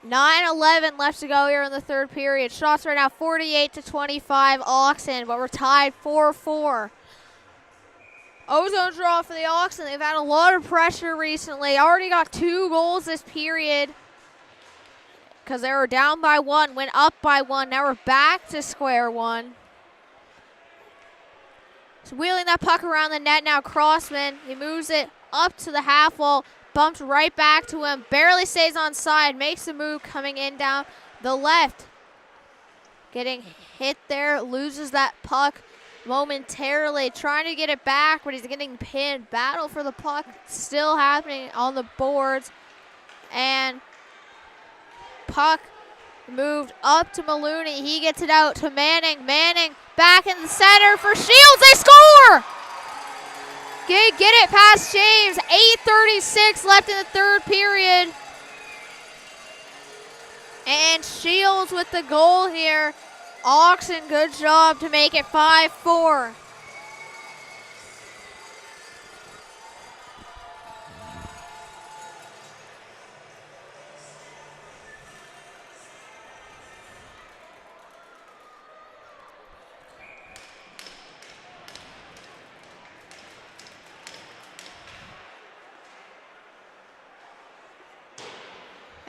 9:11 left to go here in the third period. Shots right now 48-25 Oxen, but we're tied 4-4. Ozone draw for the Oxen. They've had a lot of pressure recently. Already got 2 goals this period because they were down by 1, went up by 1. Now we're back to square one. So wheeling that puck around the net now. Crossman, he moves it up to the half wall. Bumped right back to him. Barely stays on side. Makes a move coming in down the left. Getting hit there. Loses that puck momentarily. Trying to get it back, but he's getting pinned. Battle for the puck still happening on the boards. And puck moved up to Maloney. He gets it out to Manning. Manning back in the center for Shields. They score! Get it past James. 8:36 left in the third period. And Shields with the goal here. Oxen, good job to make it 5-4.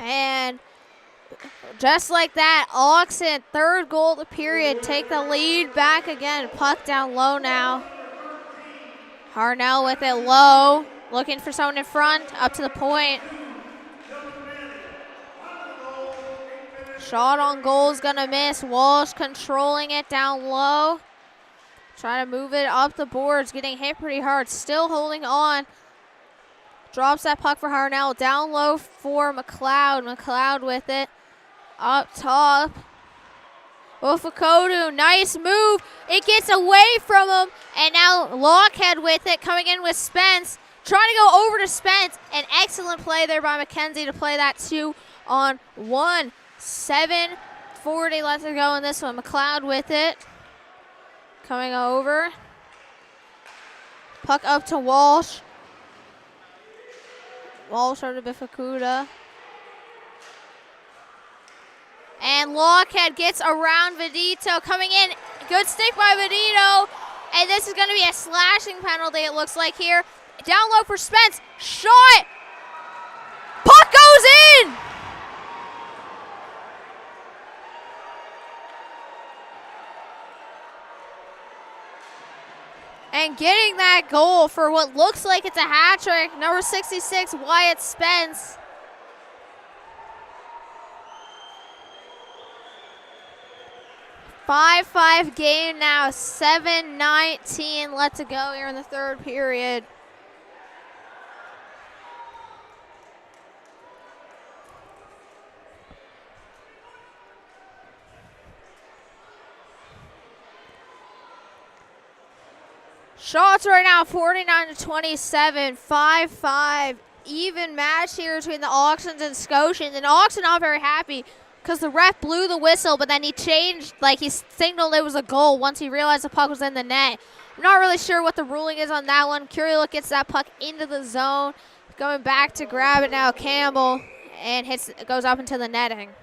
And just like that, Oxen, third goal of the period, take the lead back again. Puck down low now. Harnell with it low, looking for someone in front, up to the point. Shot on goal is gonna miss. Walsh controlling it down low. Trying to move it up the boards, getting hit pretty hard, still holding on. Drops that puck for Harnell. Down low for McLeod. McLeod with it. Up top. Ofakodu. Nice move. It gets away from him. And now Lockhead with it. Coming in with Spence. Trying to go over to Spence. An excellent play there by McKenzie to play that 2-on-1. 7:40 left to go in this one. McLeod with it. Coming over. Puck up to Walsh. Walsh over to Bifakuda. And Lockhead gets around Vedito. Coming in. Good stick by Vedito. And this is going to be a slashing penalty, it looks like here. Down low for Spence. Shot. Puck goes in. And getting that goal for what looks like it's a hat trick, number 66, Wyatt Spence. Five game now, 7:19 left to go here in the third period. Shots right now, 49-27, 5-5. Even match here between the Oxens and Scotians. And Oxen not very happy because the ref blew the whistle, but then he changed, like he signaled it was a goal once he realized the puck was in the net. I'm not really sure what the ruling is on that one. Curiel gets that puck into the zone. Going back to grab it now, Campbell, and goes up into the netting.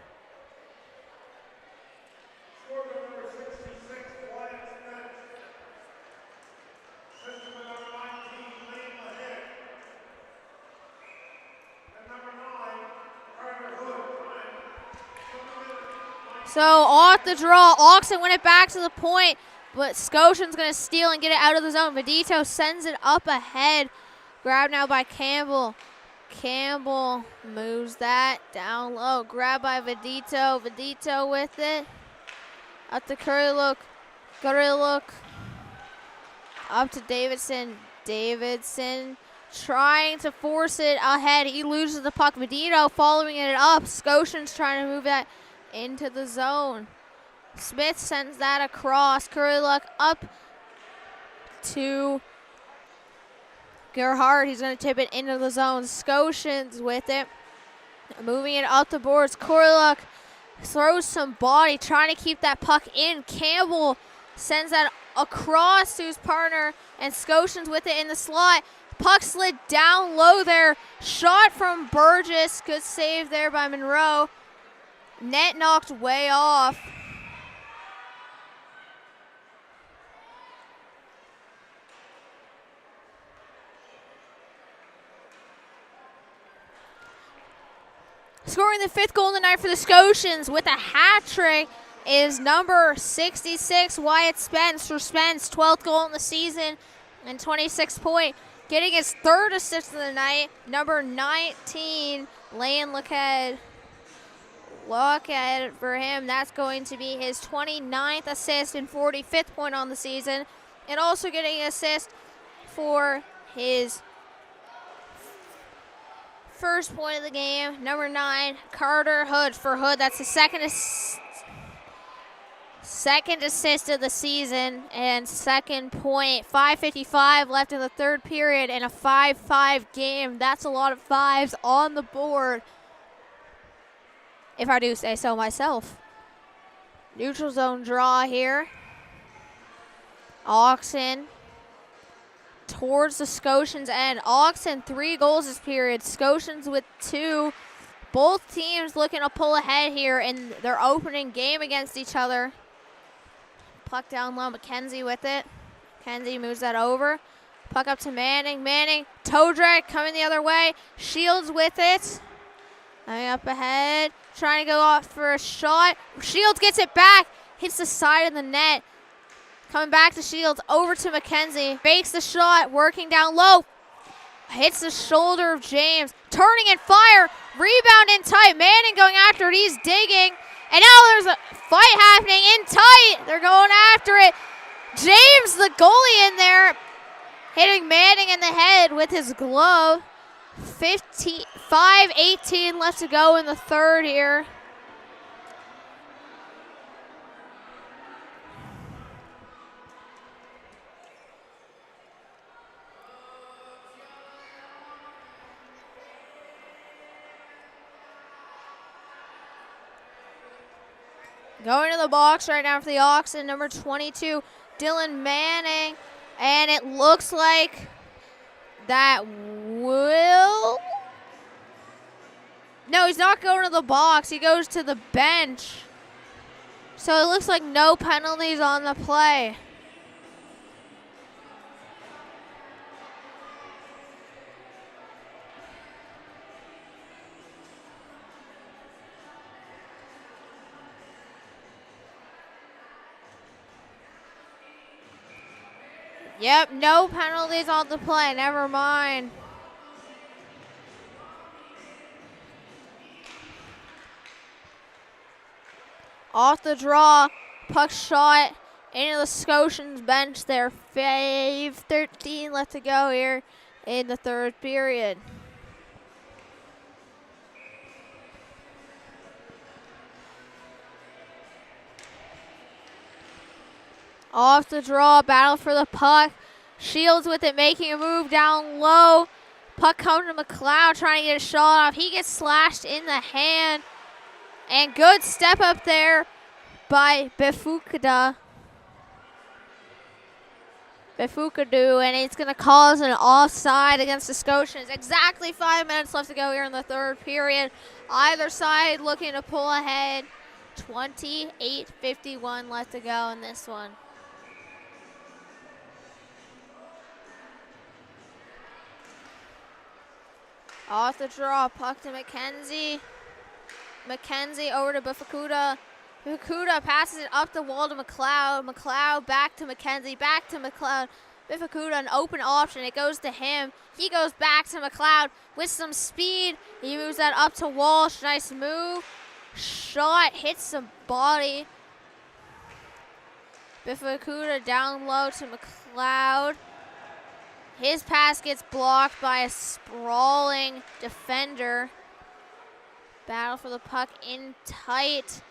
So off the draw, Oxen win it back to the point, but Scotian's going to steal and get it out of the zone. Vedito sends it up ahead. Grabbed now by Campbell. Campbell moves that down low. Grabbed by Vedito. Vedito with it. Up to Currylook. Currylook. Up to Davidson. Davidson trying to force it ahead. He loses the puck. Medino following it up. Scotians trying to move that into the zone. Smith sends that across. Curly Luck up to Gerhardt. He's going to tip it into the zone. Scotians with it. Moving it up the boards. Curly Luck throws some body, trying to keep that puck in. Campbell sends that across to his partner, and Scotians with it in the slot. Puck slid down low there. Shot from Burgess. Good save there by Monroe. Net knocked way off. Scoring the 5th goal of the night for the Scotians with a hat trick is number 66, Wyatt Spence. For Spence, 12th goal in the season and 26 point. Getting his 3rd assist of the night, number 19, Lane Lockhead. Lockhead for him, that's going to be his 29th assist and 45th point on the season. And also getting an assist for his 1st point of the game, number 9, Carter Hood. For Hood, that's the second assist of the season and 2nd point. 5:55 left in the 3rd period and a 5-5 game. That's a lot of fives on the board, if I do say so myself. Neutral zone draw here. Oxen towards the Scotians end. Oxen 3 goals this period. Scotians with 2. Both teams looking to pull ahead here in their opening game against each other. Puck down low. McKenzie with it. McKenzie moves that over. Puck up to Manning. Manning, toe drag coming the other way. Shields with it. Coming up ahead. Trying to go off for a shot. Shields gets it back. Hits the side of the net. Coming back to Shields, over to McKenzie. Fakes the shot, working down low. Hits the shoulder of James. Turning and fire. Rebound in tight. Manning going after it. He's digging. And now there's a fight happening in tight. They're going after it. James, the goalie, in there, hitting Manning in the head with his glove. 5:18 left to go in the 3rd here. Going to the box right now for the Oxen, number 22, Dylan Manning. And it looks like that will... No, he's not going to the box. He goes to the bench. So it looks like no penalties on the play. Yep, no penalties on the play. Never mind. Off the draw, puck shot into the Scotians bench there. 5:13 left to go here in the 3rd period. Off the draw, battle for the puck. Shields with it, making a move down low. Puck comes to McLeod, trying to get a shot off. He gets slashed in the hand. And good step up there by Befukadu, and it's going to cause an offside against the Scotians. Exactly 5 minutes left to go here in the 3rd period. Either side looking to pull ahead. 28:51 left to go in this one. Off the draw, puck to McKenzie. McKenzie over to Befukadu. Befukadu passes it up the wall to McLeod. McLeod back to McKenzie, back to McLeod. Befukadu, an open option. It goes to him. He goes back to McLeod with some speed. He moves that up to Walsh. Nice move. Shot hits the body. Befukadu down low to McLeod. His pass gets blocked by a sprawling defender. Battle for the puck in tight.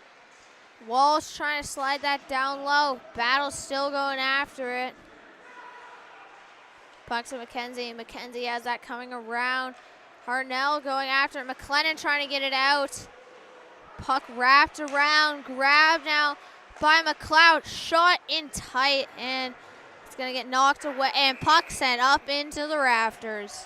Walsh trying to slide that down low. Battle still going after it. Puck to McKenzie. McKenzie has that coming around. Harnell going after it. McLennan trying to get it out. Puck wrapped around. Grabbed now by McLeod. Shot in tight, and it's going to get knocked away. And puck sent up into the rafters.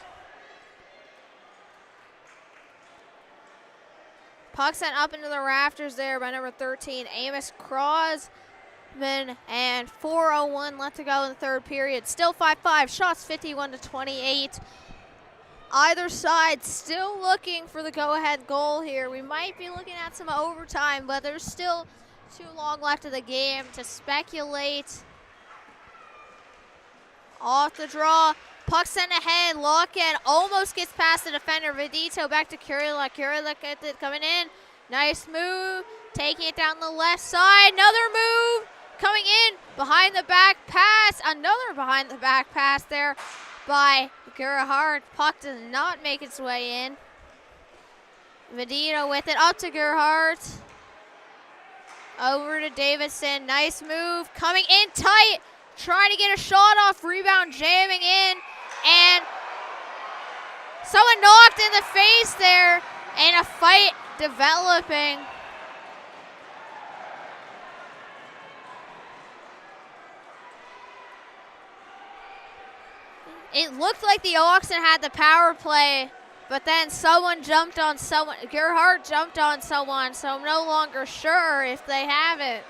Puck sent up into the rafters there by number 13, Amos Crosman, and 4:01 left to go in the third period. Still 5-5, shots 51-28. Either side still looking for the go-ahead goal here. We might be looking at some overtime, but there's still too long left of the game to speculate. Off the draw. Puck sent ahead. Lockett almost gets past the defender. Vidito back to Kuriluk. Kuriluk gets it coming in. Nice move. Taking it down the left side. Another move. Coming in. Behind the back pass. Another behind the back pass there by Gerhardt. Puck does not make its way in. Vidito with it. Up to Gerhardt. Over to Davidson. Nice move. Coming in tight. Trying to get a shot off. Rebound jamming in. And someone knocked in the face there, and a fight developing. It looked like the Oxen had the power play, but then someone jumped on someone. Gerhardt jumped on someone, so I'm no longer sure if they have it.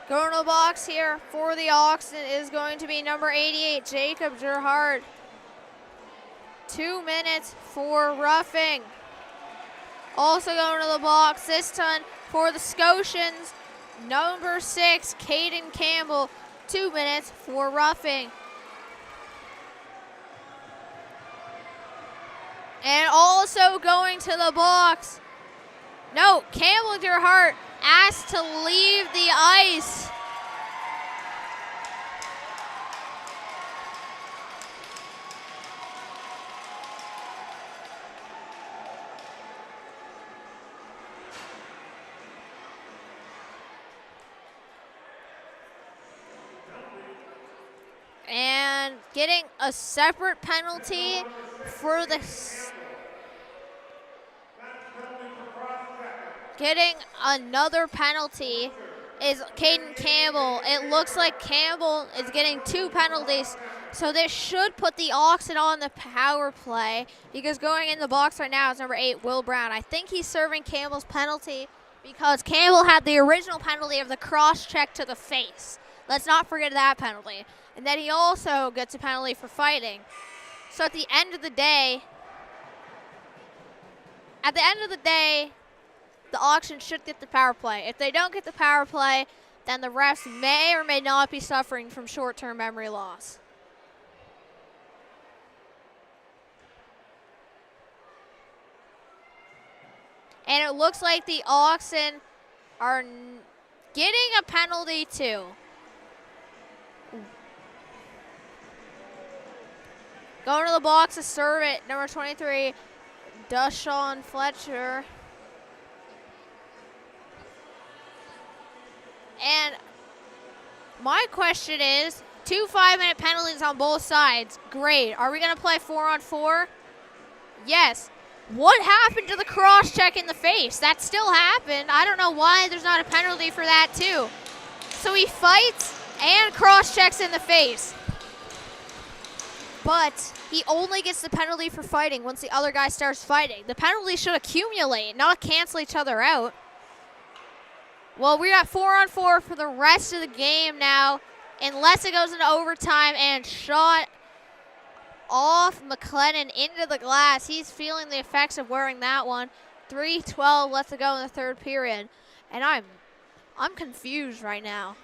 Going to the box here for the Oxen is going to be number 88, Jacob Gerhardt. 2 minutes for roughing. Also going to the box this time for the Scotians, number 6, Caden Campbell. 2 minutes for roughing. And also going to the box. No, Campbell Gerhardt asked to leave the ice. And getting a separate penalty for the... Getting another penalty is Caden Campbell. It looks like Campbell is getting 2 penalties, so this should put the Oxen on the power play, because going in the box right now is number 8, Will Brown. I think he's serving Campbell's penalty because Campbell had the original penalty of the cross-check to the face. Let's not forget that penalty. And then he also gets a penalty for fighting. So at the end of the day, the Oxen should get the power play. If they don't get the power play, then the refs may or may not be suffering from short-term memory loss. And it looks like the Oxen are getting a penalty too. Going to the box to serve it, number 23, Deshaun Fletcher. And my question is, 2 5-minute penalties on both sides. Great. Are we going to play 4-on-4? Yes. What happened to the cross-check in the face? That still happened. I don't know why there's not a penalty for that too. So he fights and cross-checks in the face. But he only gets the penalty for fighting once the other guy starts fighting. The penalty should accumulate, not cancel each other out. Well, we're at 4-on-4 for the rest of the game now, unless it goes into overtime, and shot off McLennan into the glass. He's feeling the effects of wearing that one. 3:12 left to go in the third period, and I'm confused right now.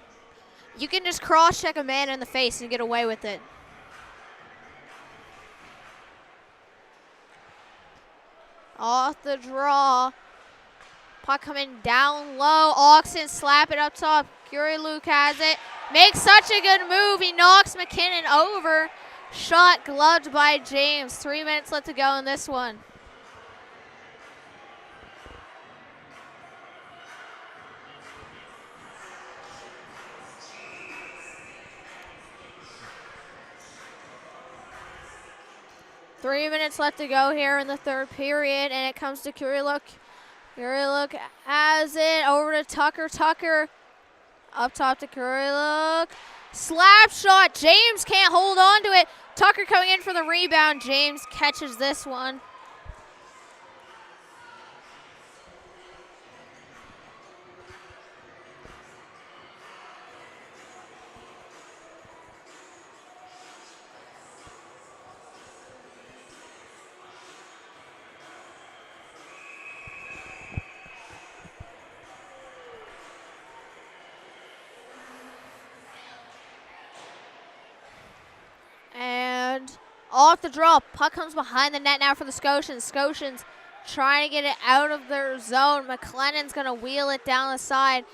You can just cross-check a man in the face and get away with it. Off the draw. Puck coming down low. Oxen slap it up top. Curry Luke has it. Makes such a good move. He knocks McKinnon over. Shot gloved by James. 3 minutes left to go in this one. Three minutes left to go here in the third period, and it comes to Kuriluk. Kuriluk has it over to Tucker. Tucker up top to Kuriluk. Slap shot. James can't hold on to it. Tucker coming in for the rebound. James catches this one. And off the draw, puck comes behind the net now for the Scotians. Scotians trying to get it out of their zone. McLennan's going to wheel it down the side.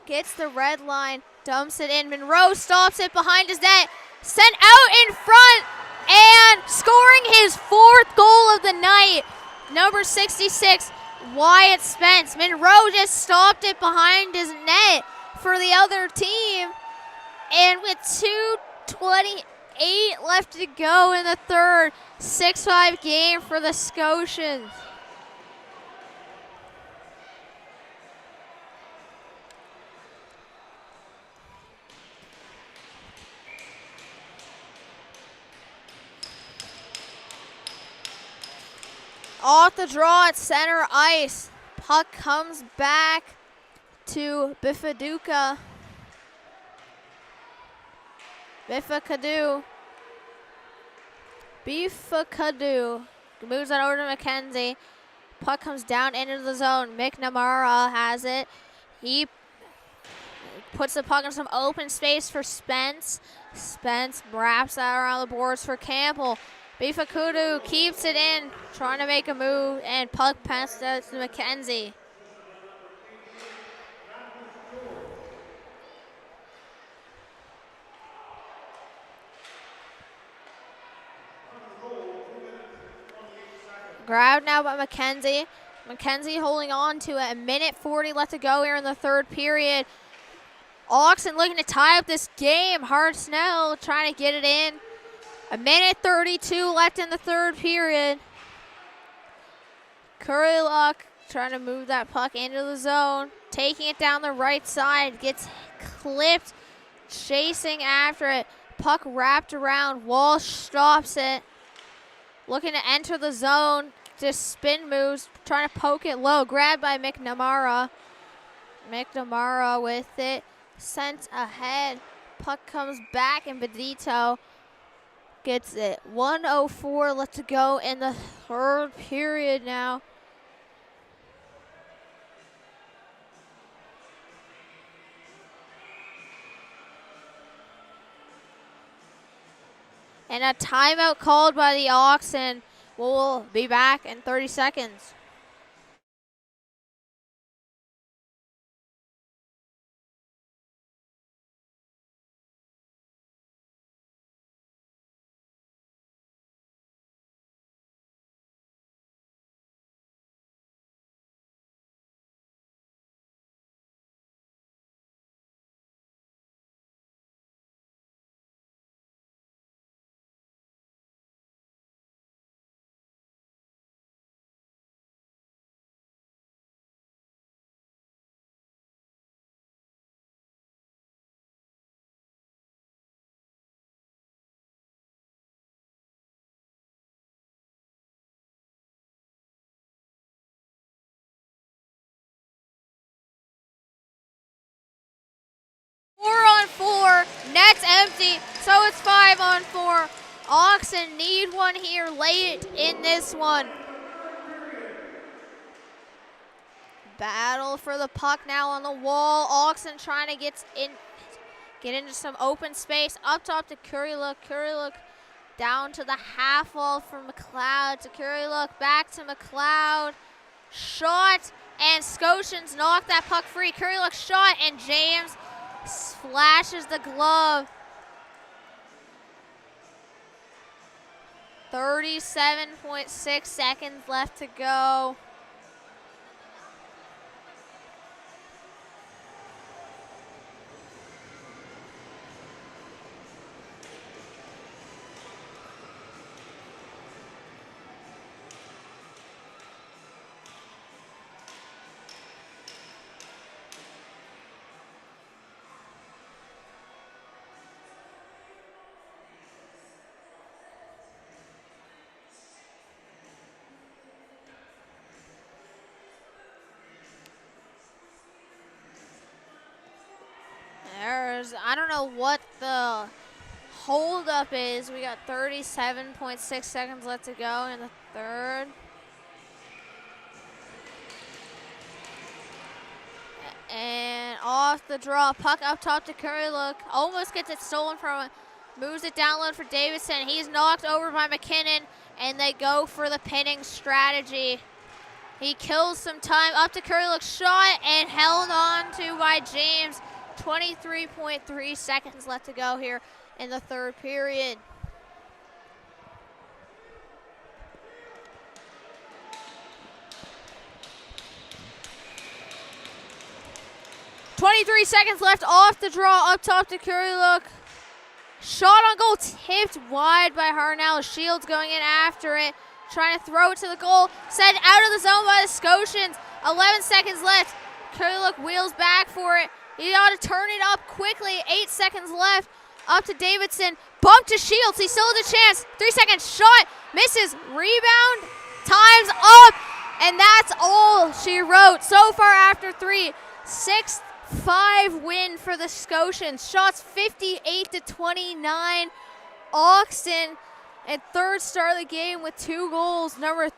Gets the red line, dumps it in. Monroe stops it behind his net. Sent out in front and scoring his fourth goal of the night. Number 66, Wyatt Spence. Monroe just stopped it behind his net for the other team. And with 2:28 left to go in the third, 6-5 game for the Scotians. Off the draw at center ice. Puck comes back to Bifaduka. Bifakadu moves that over to McKenzie. Puck comes down into the zone. McNamara has it. He puts the puck in some open space for Spence. Spence wraps that around the boards for Campbell. Bifakudu keeps it in, trying to make a move, and puck passed out to McKenzie. Grabbed now by McKenzie. McKenzie holding on to it. 1:40 left to go here in the third period. Oxen looking to tie up this game. Hard Snell trying to get it in. 1:32 left in the third period. Kuriluk trying to move that puck into the zone. Taking it down the right side. Gets clipped. Chasing after it. Puck wrapped around. Walsh stops it. Looking to enter the zone. Just spin moves. Trying to poke it low. Grabbed by McNamara. McNamara with it. Sent ahead. Puck comes back and Benito gets it. 1:04 left to go in the third period now. And a timeout called by the Oxen. We'll be back in 30 seconds. Net's empty, so it's 5-on-4. Oxen need one here late in this one. Battle for the puck now on the wall. Oxen trying to get into some open space. Up top to Kuriluk. Kuriluk down to the half wall for McLeod. To Kuriluk, back to McLeod. Shot and Scotians knock that puck free. Curry Luck shot, and James flashes the glove. 37.6 seconds left to go. I don't know what the holdup is. We got 37.6 seconds left to go in the third. And off the draw, puck up top to Curry Luck. Almost gets it stolen from him. Moves it down low for Davidson. He's knocked over by McKinnon, and they go for the pinning strategy. He kills some time. Up to Curry Luck's shot, and held on to by James. 23.3 seconds left to go here in the third period. .23 seconds left off the draw, up top to Curry Luck. Shot on goal, tipped wide by Harnell. Shields going in after it, trying to throw it to the goal. Sent out of the zone by the Scotians. 11 seconds left. Curry Luck wheels back for it. He ought to turn it up quickly. 8 seconds left. Up to Davidson. Bump to Shields. He still has a chance. 3 seconds. Shot. Misses. Rebound. Time's up. And that's all she wrote. So far after 3. 6-5 win for the Scotians. Shots 58-29. Oxen at third star of the game with 2 goals. Number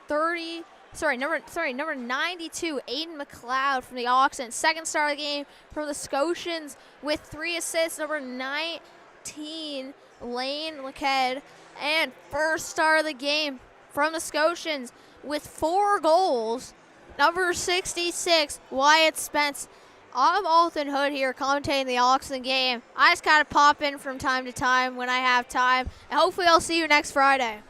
92, Aiden McLeod from the Oxen. Second star of the game from the Scotians with 3 assists. Number 19, Lane Laquette. And first star of the game from the Scotians with 4 goals. Number 66, Wyatt Spence. I'm Alton Hood here commentating the Oxen game. I just kind of pop in from time to time when I have time. And hopefully I'll see you next Friday.